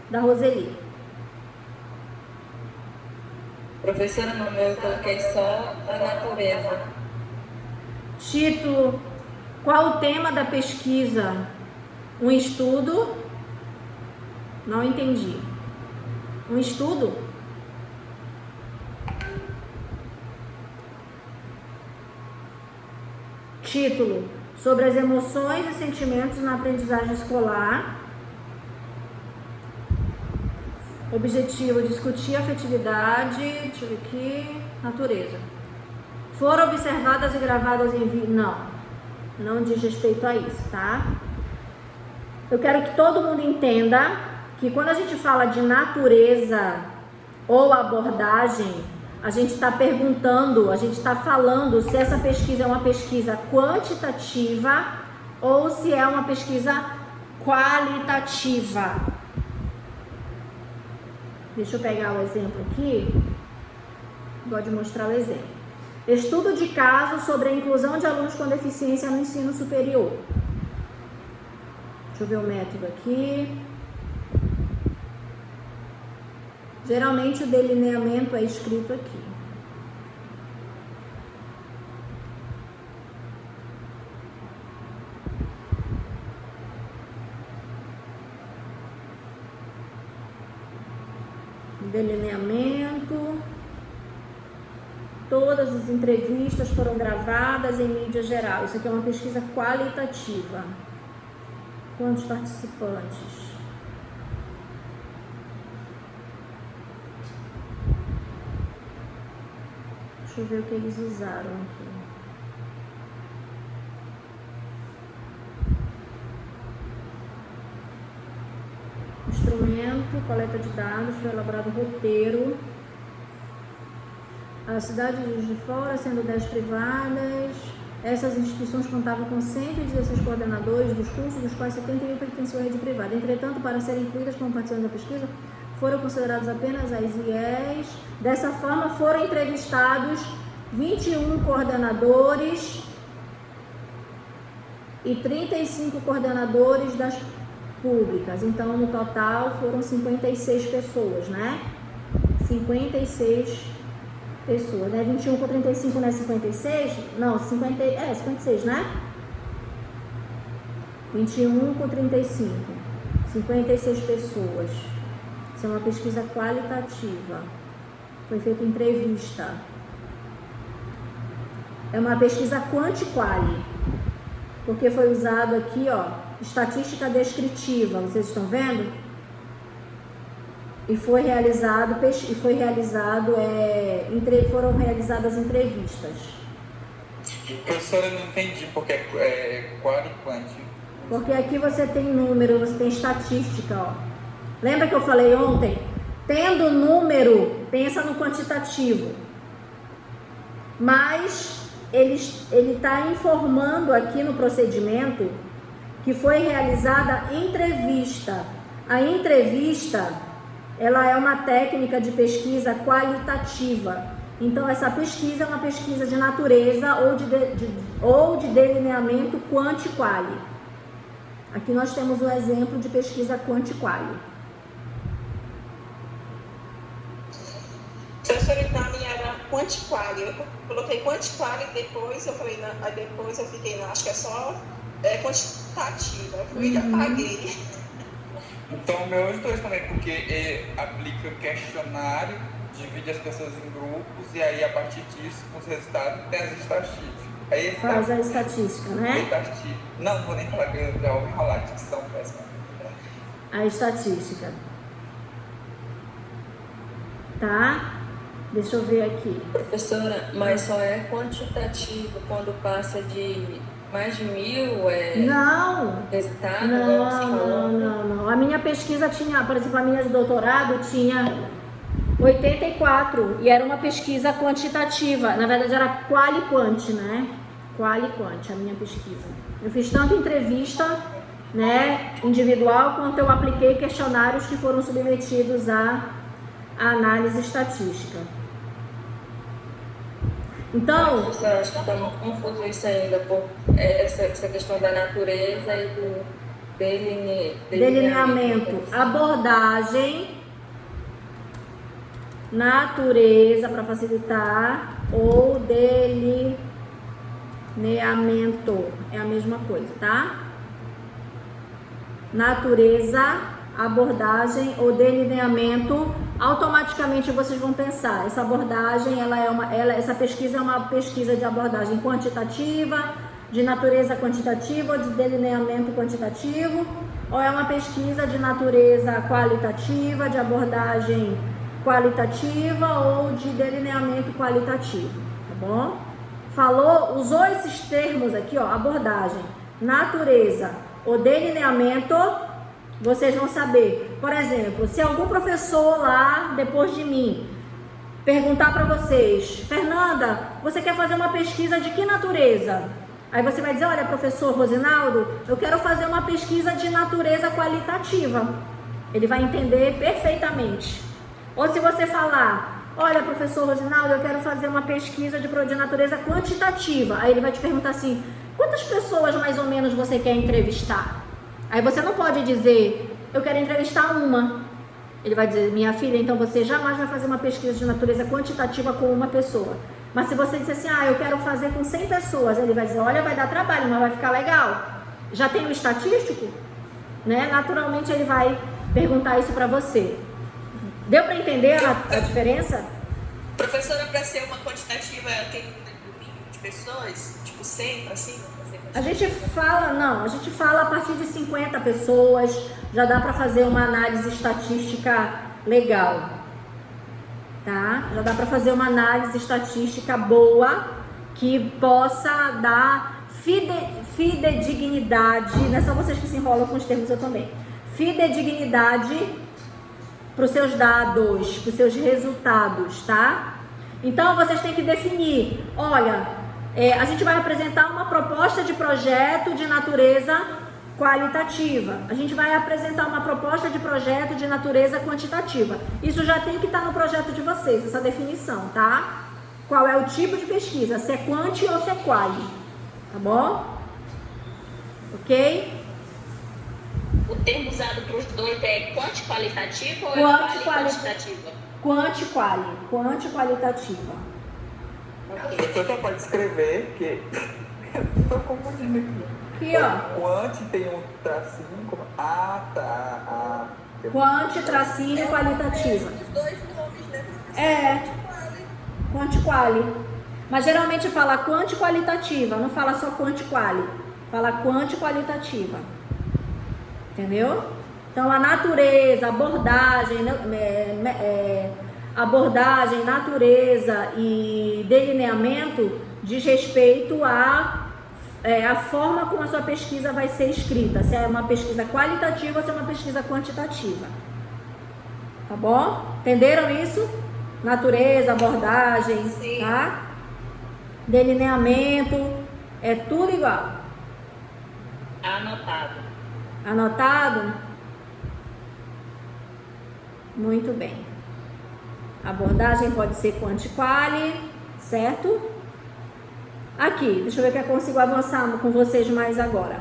da Roseli. Professora, no meu eu coloquei só a natureza. Título: qual o tema da pesquisa? Um estudo? Não entendi. Um estudo? Título: sobre as emoções e sentimentos na aprendizagem escolar. Objetivo: discutir afetividade. Deixa eu ver aqui. Natureza. Foram observadas e gravadas em vídeo? Não diz respeito a isso, tá? Eu quero que todo mundo entenda que quando a gente fala de natureza ou abordagem, a gente está perguntando, a gente está falando se essa pesquisa é uma pesquisa quantitativa ou se é uma pesquisa qualitativa. Deixa eu pegar o exemplo aqui. Gosto de mostrar o exemplo. Estudo de caso sobre a inclusão de alunos com deficiência no ensino superior. Deixa eu ver o método aqui. Geralmente o delineamento é escrito aqui. Delineamento. Todas as entrevistas foram gravadas em mídia geral. Isso aqui é uma pesquisa qualitativa. Quantos participantes? Deixa eu ver o que eles usaram aqui. Instrumento, coleta de dados, foi elaborado o roteiro. A cidade de Juiz de Fora, sendo 10 privadas. Essas instituições contavam com 116 coordenadores dos cursos, dos quais 71 pertenciam à rede privada. Entretanto, para serem incluídas como participantes da pesquisa, foram considerados apenas as IES. Dessa forma, foram entrevistados 21 coordenadores e 35 coordenadores das públicas. Então, no total, foram 56 pessoas, né? 56 pessoas, né? 21 com 35 não é 56? Não, 56, né? 21 com 35. 56 pessoas. Isso é uma pesquisa qualitativa. Foi feita entrevista. É uma pesquisa quanti-quali. Porque foi usado aqui, ó, estatística descritiva. Vocês estão vendo? E foram realizadas entrevistas. Professora, eu não entendi porque é qual e quanti. Porque aqui você tem número, você tem estatística, ó. Lembra que eu falei ontem? Tendo número, pensa no quantitativo. Mas ele está informando aqui no procedimento que foi realizada entrevista. A entrevista, ela é uma técnica de pesquisa qualitativa. Então, essa pesquisa é uma pesquisa de natureza ou de delineamento quanti-quali. Aqui nós temos o exemplo de pesquisa quanti-quali. Professora, então a minha era quanti-quali. Eu coloquei quanti-quali e depois eu falei, aí depois eu fiquei, acho que é só quantitativa. Eu fui e apaguei. Então, o meu é os dois também, porque aplica o questionário, divide as pessoas em grupos e aí, a partir disso, com os resultados, tem as estatísticas. Aí, faz a estatística, né? Não vou nem falar que eu já ouvi enrolar, dicção péssima. A estatística. Tá? Deixa eu ver aqui. Professora, mas só é quantitativo quando passa de mais de 1.000 não. Resultado? Não. A minha pesquisa tinha, por exemplo, a minha de doutorado tinha 84 e era uma pesquisa quantitativa. Na verdade era quali-quanti, né? Quali-quanti, a minha pesquisa. Eu fiz tanto entrevista, né, individual, quanto eu apliquei questionários que foram submetidos à análise estatística. Então, eu acho que está muito confuso isso ainda, por essa questão da natureza e do delineamento, abordagem, natureza para facilitar, ou delineamento. delineamento é a mesma coisa, tá? Natureza, abordagem ou delineamento, automaticamente vocês vão pensar, essa abordagem, essa pesquisa é uma pesquisa de abordagem quantitativa, de natureza quantitativa ou de delineamento quantitativo, ou é uma pesquisa de natureza qualitativa, de abordagem qualitativa ou de delineamento qualitativo, tá bom? Falou, usou esses termos aqui, ó, abordagem, natureza ou delineamento, vocês vão saber. Por exemplo, se algum professor lá, depois de mim, perguntar para vocês, Fernanda, você quer fazer uma pesquisa de que natureza? Aí você vai dizer, olha, professor Rosinaldo, eu quero fazer uma pesquisa de natureza qualitativa. Ele vai entender perfeitamente. Ou se você falar, olha, professor Rosinaldo, eu quero fazer uma pesquisa de natureza quantitativa. Aí ele vai te perguntar assim, quantas pessoas mais ou menos você quer entrevistar? Aí você não pode dizer, eu quero entrevistar uma. Ele vai dizer, minha filha, então você jamais vai fazer uma pesquisa de natureza quantitativa com uma pessoa. Mas se você disser assim, eu quero fazer com 100 pessoas, ele vai dizer, olha, vai dar trabalho, mas vai ficar legal. Já tem o estatístico? Né? Naturalmente ele vai perguntar isso para você. Deu para entender a diferença? Professora, para ser uma quantitativa, tem um mínimo de pessoas? Tipo 100 para cima? A gente fala a partir de 50 pessoas, já dá para fazer uma análise estatística legal, tá? Já dá para fazer uma análise estatística boa, que possa dar fidedignidade, não é só vocês que se enrolam com os termos, eu também, fidedignidade para os seus dados, para os seus resultados, tá? Então vocês têm que definir, olha, a gente vai apresentar uma proposta de projeto de natureza qualitativa. A gente vai apresentar uma proposta de projeto de natureza quantitativa. Isso já tem que estar no projeto de vocês, essa definição, tá? Qual é o tipo de pesquisa, se é quanti ou se é quali, tá bom? Ok? O termo usado para os dois é quanti-qualitativo ou é quali-quantitativa? Quanti-qualitativa. A pessoa já pode escrever que... Estou confundindo aqui. Aqui, ó. Quanti tem um tracinho como... tá. Quanti, tracinho, qualitativa. Os dois nomes, né? Quanti-quali. Mas geralmente fala quanti-qualitativa, não fala só quanti-quali. Fala quanti-qualitativa. Entendeu? Então, a natureza, abordagem, natureza e delineamento diz respeito a forma como a sua pesquisa vai ser escrita, se é uma pesquisa qualitativa ou se é uma pesquisa quantitativa, tá bom? Entenderam isso? Natureza, abordagem, sim, tá? Delineamento, é tudo igual. Anotado? Muito bem. Abordagem pode ser quanti-quali, certo? Aqui, deixa eu ver que eu consigo avançar com vocês mais agora.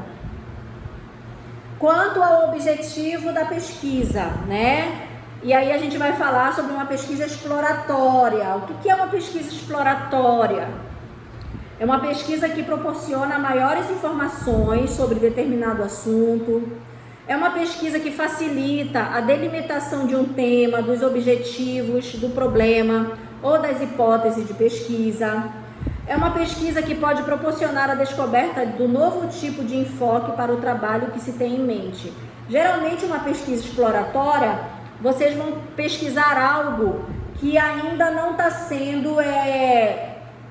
Quanto ao objetivo da pesquisa, né? E aí a gente vai falar sobre uma pesquisa exploratória. O que é uma pesquisa exploratória? É uma pesquisa que proporciona maiores informações sobre determinado assunto. É uma pesquisa que facilita a delimitação de um tema, dos objetivos do problema ou das hipóteses de pesquisa. É uma pesquisa que pode proporcionar a descoberta do novo tipo de enfoque para o trabalho que se tem em mente. Geralmente, uma pesquisa exploratória, vocês vão pesquisar algo que ainda não está sendo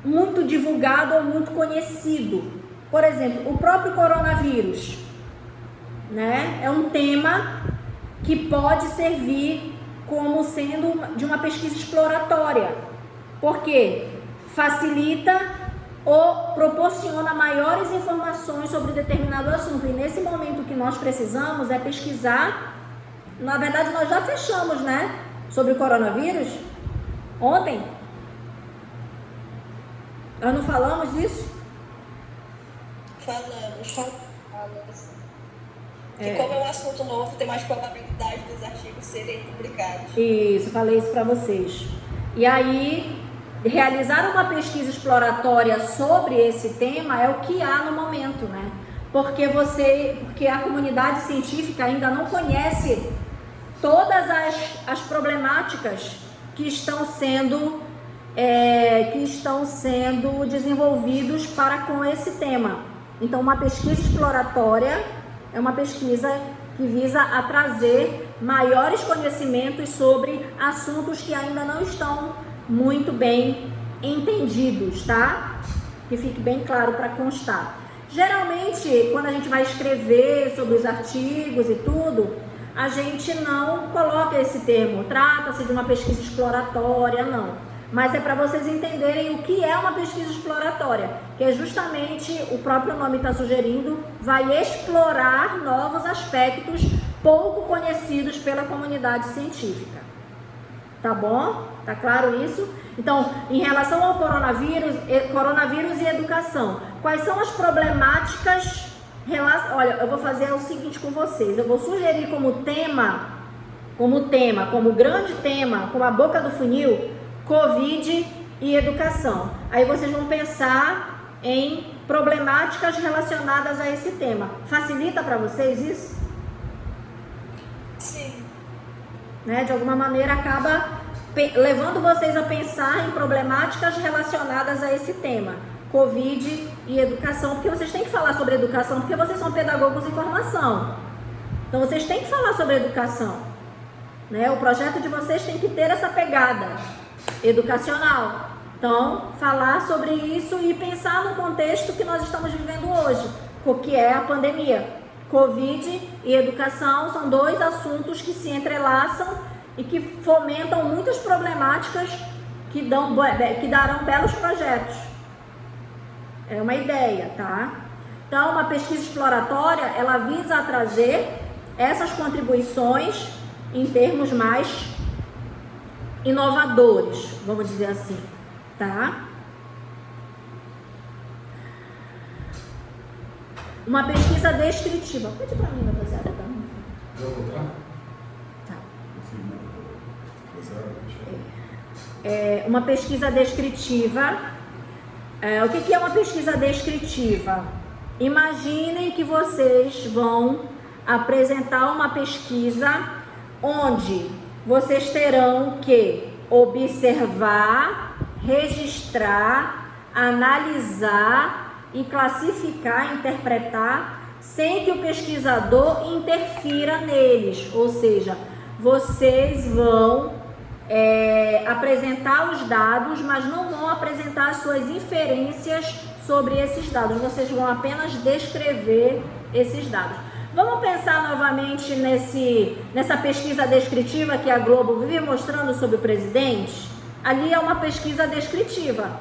muito divulgado ou muito conhecido. Por exemplo, o próprio coronavírus, né? É um tema que pode servir como sendo de uma pesquisa exploratória. Por quê? Facilita ou proporciona maiores informações sobre determinado assunto. E nesse momento o que nós precisamos é pesquisar. Na verdade, nós já fechamos, né? Sobre o coronavírus ontem. Nós não falamos disso? Falamos. Que como é um assunto novo, tem mais probabilidade dos artigos serem publicados. Isso, falei isso para vocês. E aí, realizar uma pesquisa exploratória sobre esse tema é o que há no momento, né? Porque a comunidade científica ainda não conhece todas as problemáticas que estão sendo desenvolvidos para com esse tema. Então, uma pesquisa exploratória é uma pesquisa que visa a trazer maiores conhecimentos sobre assuntos que ainda não estão muito bem entendidos, tá? Que fique bem claro para constar. Geralmente, quando a gente vai escrever sobre os artigos e tudo, a gente não coloca esse termo, trata-se de uma pesquisa exploratória, não. Mas é para vocês entenderem o que é uma pesquisa exploratória, que é justamente, o próprio nome está sugerindo, vai explorar novos aspectos pouco conhecidos pela comunidade científica. Tá bom? Tá claro isso? Então, em relação ao coronavírus e educação, quais são as problemáticas? Olha, eu vou fazer o seguinte com vocês, eu vou sugerir como grande tema, como a boca do funil, Covid e educação. Aí vocês vão pensar em problemáticas relacionadas a esse tema. Facilita para vocês isso? Sim. Né? De alguma maneira acaba levando vocês a pensar em problemáticas relacionadas a esse tema. Covid e educação, porque vocês têm que falar sobre educação, porque vocês são pedagogos em formação. Então vocês têm que falar sobre educação. Né? O projeto de vocês tem que ter essa pegada educacional. Então, falar sobre isso e pensar no contexto que nós estamos vivendo hoje, o que é a pandemia. Covid e educação são dois assuntos que se entrelaçam e que fomentam muitas problemáticas que darão belos projetos. É uma ideia, tá? Então, uma pesquisa exploratória, ela visa trazer essas contribuições em termos mais inovadores, vamos dizer assim, tá? Uma pesquisa descritiva. Pede para mim, rapaziada, tá? Vou voltar? Tá. Uma pesquisa descritiva. O que é uma pesquisa descritiva? Imaginem que vocês vão apresentar uma pesquisa onde vocês terão que observar, registrar, analisar e classificar, interpretar, sem que o pesquisador interfira neles. Ou seja, vocês vão apresentar os dados, mas não vão apresentar as suas inferências sobre esses dados. Vocês vão apenas descrever esses dados. Vamos pensar novamente nessa pesquisa descritiva que a Globo vive mostrando sobre o presidente? Ali é uma pesquisa descritiva,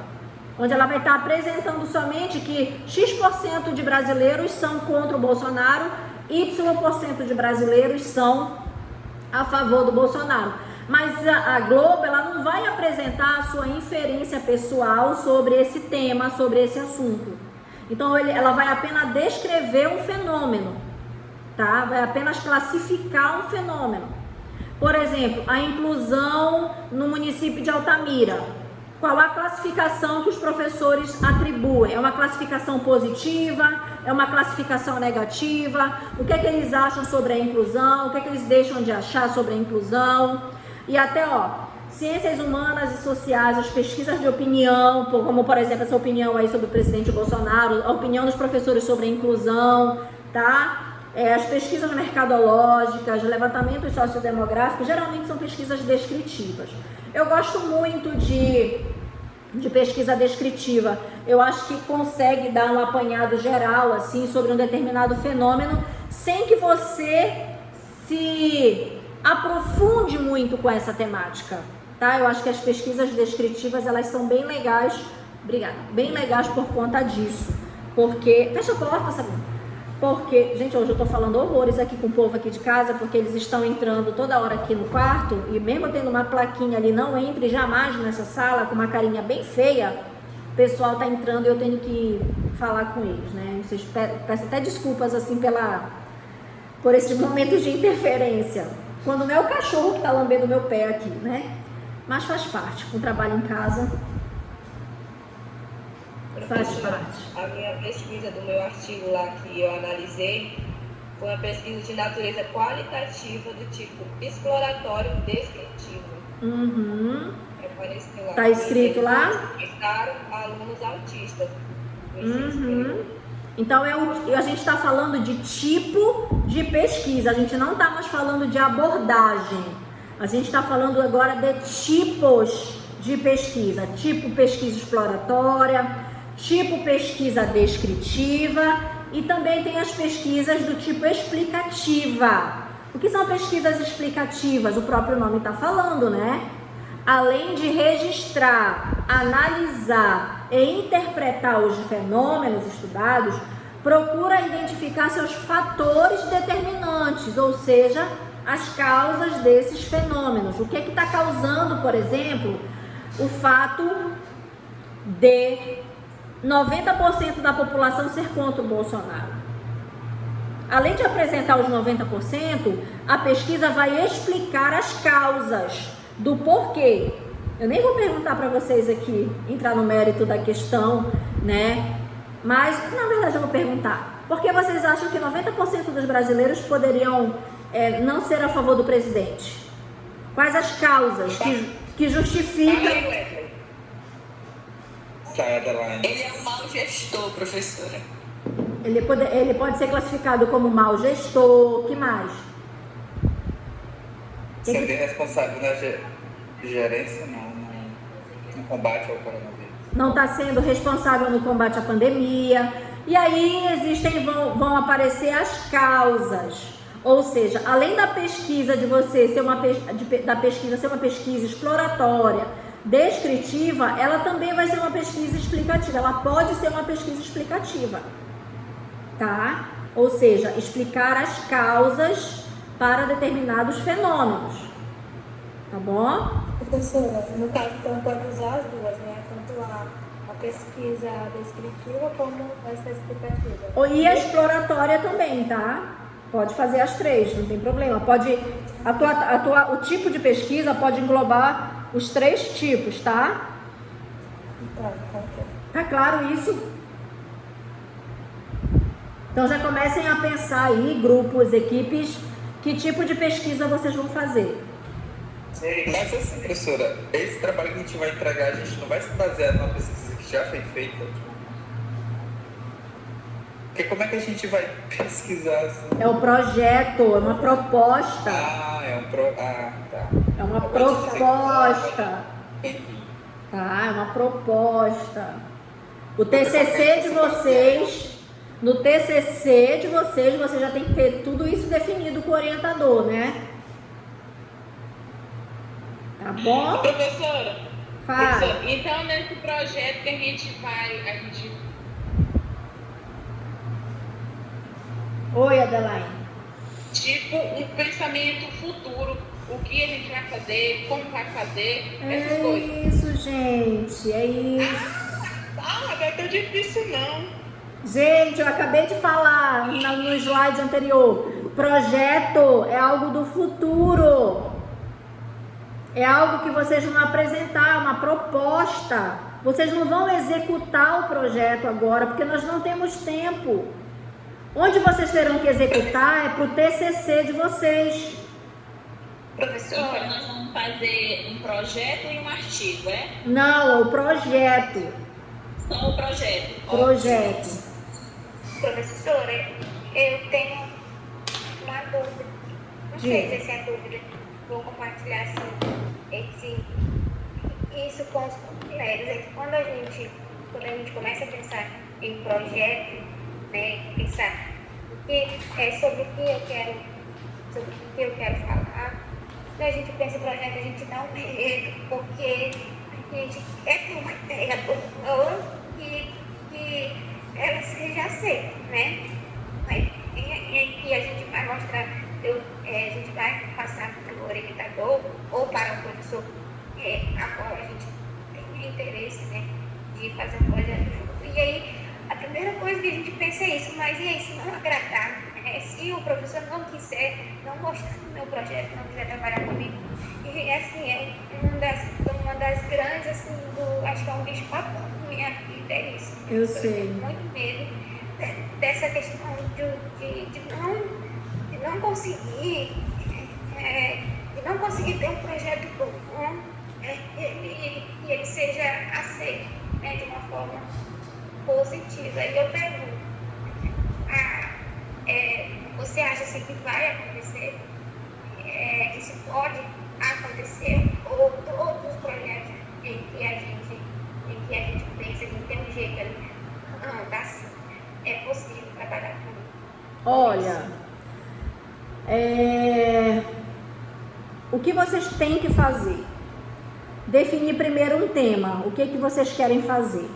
onde ela vai estar apresentando somente que X% de brasileiros são contra o Bolsonaro, Y% de brasileiros são a favor do Bolsonaro. Mas a Globo, ela não vai apresentar a sua inferência pessoal sobre esse tema, sobre esse assunto. Então, ela vai apenas descrever um fenômeno, tá? Vai apenas classificar um fenômeno. Por exemplo, a inclusão no município de Altamira. Qual a classificação que os professores atribuem? É uma classificação positiva? É uma classificação negativa? O que é que eles acham sobre a inclusão? O que é que eles deixam de achar sobre a inclusão? E até, ciências humanas e sociais, as pesquisas de opinião, como por exemplo essa opinião aí sobre o presidente Bolsonaro, a opinião dos professores sobre a inclusão, tá? As pesquisas mercadológicas, levantamentos sociodemográficos, geralmente são pesquisas descritivas. Eu gosto muito de pesquisa descritiva. Eu acho que consegue dar um apanhado geral assim sobre um determinado fenômeno, sem que você se aprofunde muito com essa temática, tá? Eu acho que as pesquisas descritivas, elas são bem legais, obrigada, bem legais por conta disso, porque, fecha a porta, sabe? Porque, gente, hoje eu tô falando horrores aqui com o povo aqui de casa, porque eles estão entrando toda hora aqui no quarto, e mesmo tendo uma plaquinha ali, não entre jamais nessa sala, com uma carinha bem feia, o pessoal tá entrando e eu tenho que falar com eles, né? Vocês peço até desculpas, assim, por esses momentos de interferência. Quando não é o cachorro que tá lambendo meu pé aqui, né? Mas faz parte, com o trabalho em casa, Faz professora. parte. A minha pesquisa do meu artigo lá que eu analisei foi uma pesquisa de natureza qualitativa do tipo exploratório descritivo. Uhum. Apareceu lá. Tá escrito lá? Entrevistaram alunos autistas. Uhum. Então a gente está falando de tipo de pesquisa, a gente não está mais falando de abordagem, a gente está falando agora de tipos de pesquisa, tipo pesquisa exploratória, tipo pesquisa descritiva e também tem as pesquisas do tipo explicativa. O que são pesquisas explicativas? O próprio nome está falando, né? Além de registrar, analisar e interpretar os fenômenos estudados, procura identificar seus fatores determinantes, ou seja, as causas desses fenômenos. O que está causando, por exemplo, o fato de 90% da população ser contra o Bolsonaro? Além de apresentar os 90%, a pesquisa vai explicar as causas do porquê. Eu nem vou perguntar para vocês aqui, entrar no mérito da questão, né? Mas, na verdade, eu vou perguntar. Por que vocês acham que 90% dos brasileiros poderiam não ser a favor do presidente? Quais as causas que justificam... Ele é um mau gestor, professora. Ele pode ser classificado como mau gestor, que mais? Ser responsável na gerência no combate ao coronavírus. Não está sendo responsável no combate à pandemia. E aí vão aparecer as causas. Ou seja, além da pesquisa de você ser uma pesquisa exploratória, descritiva, ela também vai ser uma pesquisa explicativa. Ela pode ser uma pesquisa explicativa, tá? Ou seja, explicar as causas para determinados fenômenos, tá bom? Professora, no caso, então, pode usar as duas, né? Tanto a pesquisa descritiva como essa explicativa. E a exploratória também, tá? Pode fazer as três, não tem problema. Pode, o tipo de pesquisa pode englobar os três tipos, tá? Tá claro isso? Então já comecem a pensar aí, grupos, equipes, que tipo de pesquisa vocês vão fazer. Mas assim, professora, esse trabalho que a gente vai entregar, a gente não vai se basear numa pesquisa que já foi feita? Porque como é que a gente vai pesquisar assim? É um projeto, é uma proposta. Tá. É uma proposta. Tá, é uma proposta. O TCC de vocês, no TCC de vocês, você já tem que ter tudo isso definido com o orientador, né? Tá bom? Professora, Fala. então nesse projeto que a gente Oi, Adelaine. tipo um pensamento futuro, o que a gente vai fazer, como vai fazer, essas coisas. É isso, gente, é isso. Não é tão difícil não. Gente, eu acabei de falar no slide anterior. Projeto é algo do futuro. É algo que vocês vão apresentar, uma proposta. Vocês não vão executar o projeto agora, porque nós não temos tempo. Onde vocês terão que executar é para o TCC de vocês. Professora, então nós vamos fazer um projeto e um artigo, é? Não, o projeto. Só o projeto. Projeto. Professora, eu tenho uma dúvida. Não sei se essa é a dúvida. Vou compartilhar assim, isso com os colegas. É que quando a gente começa a pensar em projeto, né, pensar sobre o que eu quero falar, quando a gente pensa em projeto, a gente dá um medo, porque a gente quer ter uma ideia boa que ela seja aceita, né? E a gente vai mostrar, a gente vai passar para o orientador ou para o professor, agora a gente tem interesse, né, de fazer um projeto junto. E aí, a primeira coisa que a gente pensa é isso, mas e aí, se não agradar, se o professor não quiser, não gostar do meu projeto, não quiser trabalhar comigo, e assim, é uma das grandes, assim, acho que é um bicho papão, minha vida é isso. Eu Eu sei. tenho muito medo dessa questão de não conseguir, de não conseguir ter um projeto bom, e ele seja aceito, né, de uma forma positiva. E eu pergunto, você acha assim que vai acontecer? Isso pode acontecer? Ou todos os projetos em que a gente pensa que tem um jeito ali, dá sim, é possível trabalhar com Olha, o que vocês têm que fazer? Definir primeiro um tema, o que vocês querem fazer.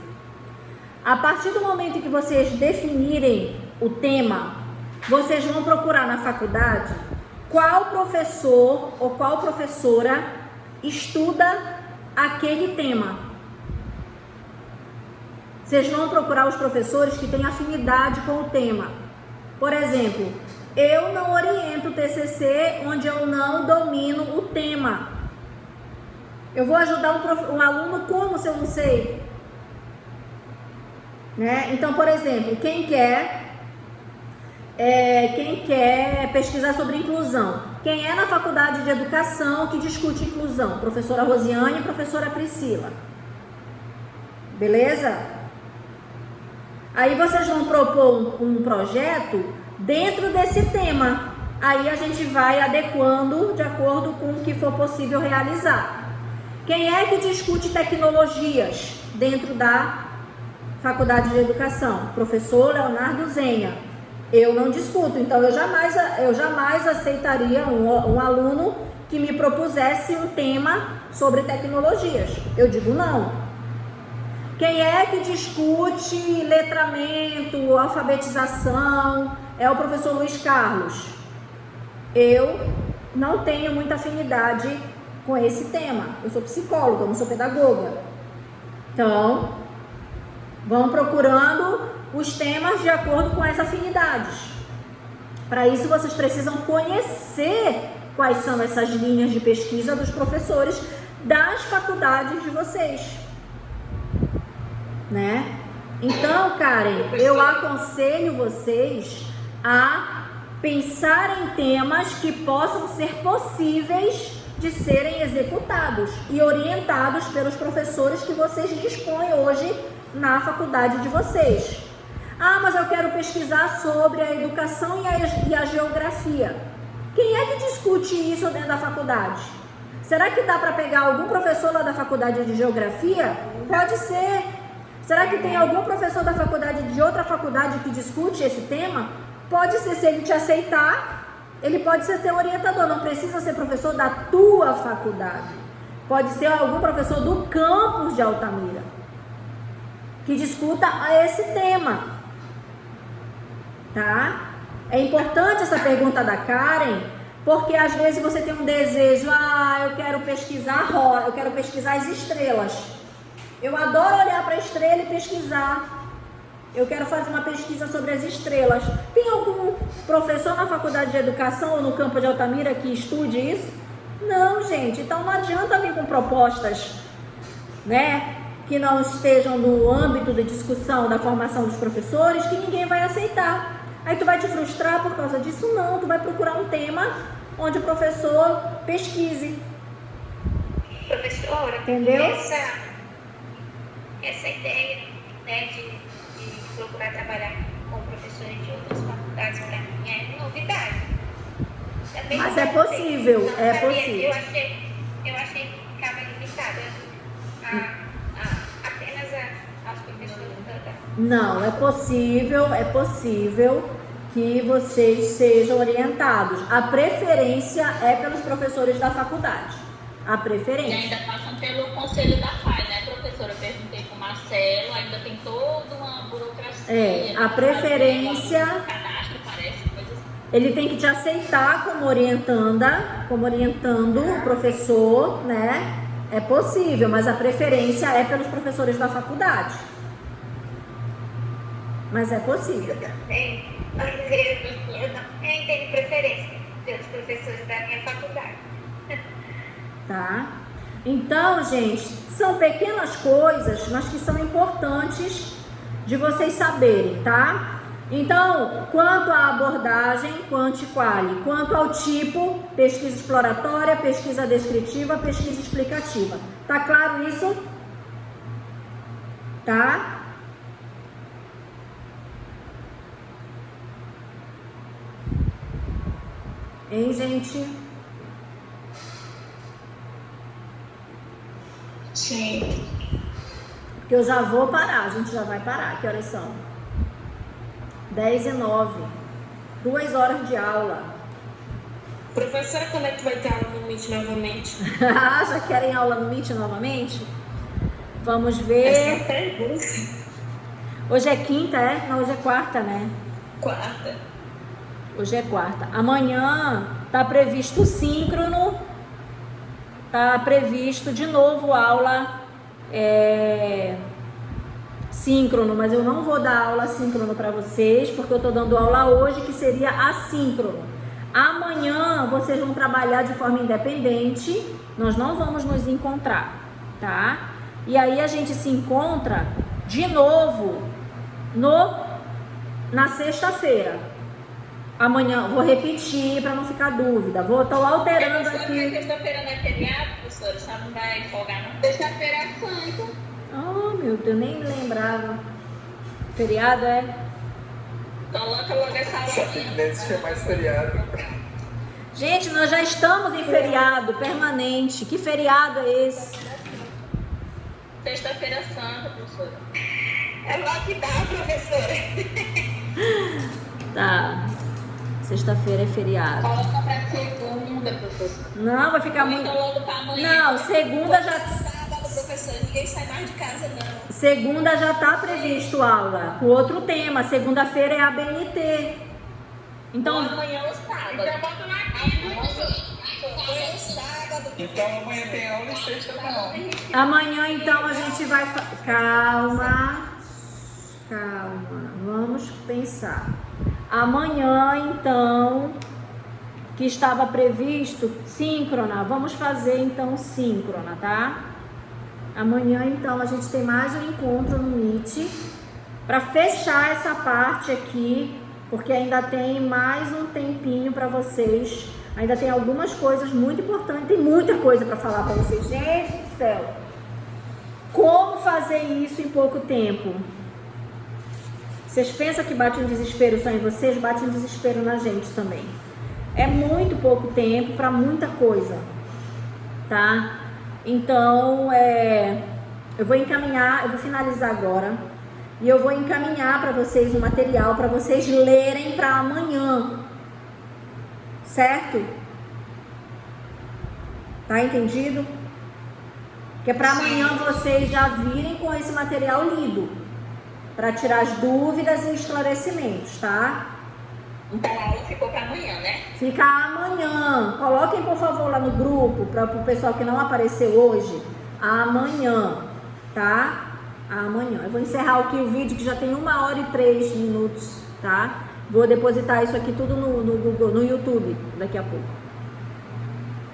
A partir do momento que vocês definirem o tema, vocês vão procurar na faculdade qual professor ou qual professora estuda aquele tema. Vocês vão procurar os professores que têm afinidade com o tema. Por exemplo, eu não oriento o TCC onde eu não domino o tema. Eu vou ajudar um aluno como se eu não sei? Né? Então, por exemplo, quem quer pesquisar sobre inclusão? Quem é na faculdade de educação que discute inclusão? Professora Rosiane e professora Priscila. Beleza? Aí vocês vão propor um projeto dentro desse tema. Aí a gente vai adequando de acordo com o que for possível realizar. Quem é que discute tecnologias dentro da faculdade de educação? Professor Leonardo Zenha. Eu não discuto, então eu jamais aceitaria um aluno que me propusesse um tema sobre tecnologias. Eu digo não. Quem é que discute letramento, alfabetização? É o professor Luiz Carlos. Eu não tenho muita afinidade com esse tema. Eu sou psicóloga, eu não sou pedagoga. Então, vão procurando os temas de acordo com as afinidades. Para isso, vocês precisam conhecer quais são essas linhas de pesquisa dos professores das faculdades de vocês. Né? Então, Karen, eu aconselho vocês a pensar em temas que possam ser possíveis de serem executados e orientados pelos professores que vocês dispõem hoje na faculdade de vocês. Ah, mas eu quero pesquisar sobre a educação e a geografia. Quem é que discute isso dentro da faculdade? Será que dá para pegar algum professor lá da faculdade de geografia? Pode ser. Será que tem algum professor da faculdade de outra faculdade que discute esse tema? Pode ser, se ele te aceitar, ele pode ser teu orientador, não precisa ser professor da tua faculdade. Pode ser algum professor do campus de Altamira que discuta esse tema, tá? É importante essa pergunta da Karen, porque às vezes você tem um desejo, eu quero pesquisar as estrelas. Eu adoro olhar para a estrela e pesquisar. Eu quero fazer uma pesquisa sobre as estrelas. Tem algum professor na faculdade de educação ou no campo de Altamira que estude isso? Não, gente. Então não adianta vir com propostas, né, que não estejam no âmbito de discussão da formação dos professores, que ninguém vai aceitar. Aí tu vai te frustrar por causa disso? Não. Tu vai procurar um tema onde o professor pesquise. Professora, entendeu? Essa ideia, né, de procurar trabalhar com professores de outras faculdades, para mim é novidade. Também mas é possível, possível. Eu achei que ficava limitada apenas aos professores da... Não, é possível que vocês sejam orientados. A preferência é pelos professores da faculdade. A preferência. E ainda passam pelo conselho da FAI, né, professora? Eu perguntei para o Marcelo, ainda tem toda uma burocracia. A preferência. Cadastro, parece, coisas assim. Ele tem que te aceitar como orientando o professor, né? É possível, mas a preferência é pelos professores da faculdade. Mas é possível. Eu não tenho preferência pelos professores da minha faculdade. Tá? Então, gente, São pequenas coisas, mas que são importantes de vocês saberem, tá? Então, quanto à abordagem, quanti-quali, quanto ao tipo, pesquisa exploratória, pesquisa descritiva, pesquisa explicativa. Tá claro isso? Tá? Hein, gente? Sim. Porque eu já vou parar, a gente já vai parar. Que horas são? 10h09. 2 horas de aula. Professora, quando é que vai ter aula no Meet novamente? Já querem aula no Meet novamente? Vamos ver. Hoje é quinta, é? Não, hoje é quarta, né? Quarta. Hoje é quarta. Amanhã tá previsto síncrono. Tá previsto de novo aula síncrono, mas eu não vou dar aula síncrono para vocês, porque eu tô dando aula hoje que seria assíncrono. Amanhã vocês vão trabalhar de forma independente, nós não vamos nos encontrar, tá? E aí a gente se encontra de novo na sexta-feira. Amanhã, vou repetir para não ficar dúvida. Tô alterando aqui. Sexta-feira não é feriado, professora? Só não vai folgar, não? Sexta-feira é santo. Oh, meu Deus, nem me lembrava. Feriado é? Coloca logo essa Só que aulinha. deve ser mais feriado. Gente, nós já estamos em feriado permanente. Que feriado é esse? Sexta-feira santa, professora. É lockdown, professora. Tá. Sexta-feira é feriado. Coloca pra segunda, professora. Não, vai ficar muito. Então logo pra amanhã. Não, segunda já. Sábado, professora, ninguém sai mais de casa, não. Segunda já tá previsto aula. Com outro tema. Segunda-feira é a BNT. Então. Amanhã ou sábado. Então bota na quinta. Foi o sábado. Então amanhã tem aula e sexta não. Amanhã, então, a gente vai. Calma. Vamos pensar. Amanhã, então, que estava previsto síncrona, vamos fazer então síncrona, tá? Amanhã, então, a gente tem mais um encontro no Meet para fechar essa parte aqui, porque ainda tem mais um tempinho para vocês. Ainda tem algumas coisas muito importantes, tem muita coisa para falar para vocês. Gente do céu, como fazer isso em pouco tempo? Vocês pensam que bate um desespero só em vocês? Bate um desespero na gente também. É muito pouco tempo para muita coisa, tá? Então, eu vou encaminhar, eu vou finalizar agora e eu vou encaminhar para vocês o material para vocês lerem para amanhã, certo? Tá entendido? Que é para amanhã vocês já virem com esse material lido, para tirar as dúvidas e esclarecimentos, tá? Então a aula ficou para amanhã, né? Fica amanhã. Coloquem, por favor, lá no grupo, para o pessoal que não apareceu hoje, amanhã, tá? Amanhã. Eu vou encerrar aqui o vídeo que já tem 1h03, tá? Vou depositar isso aqui tudo no Google, no YouTube, daqui a pouco.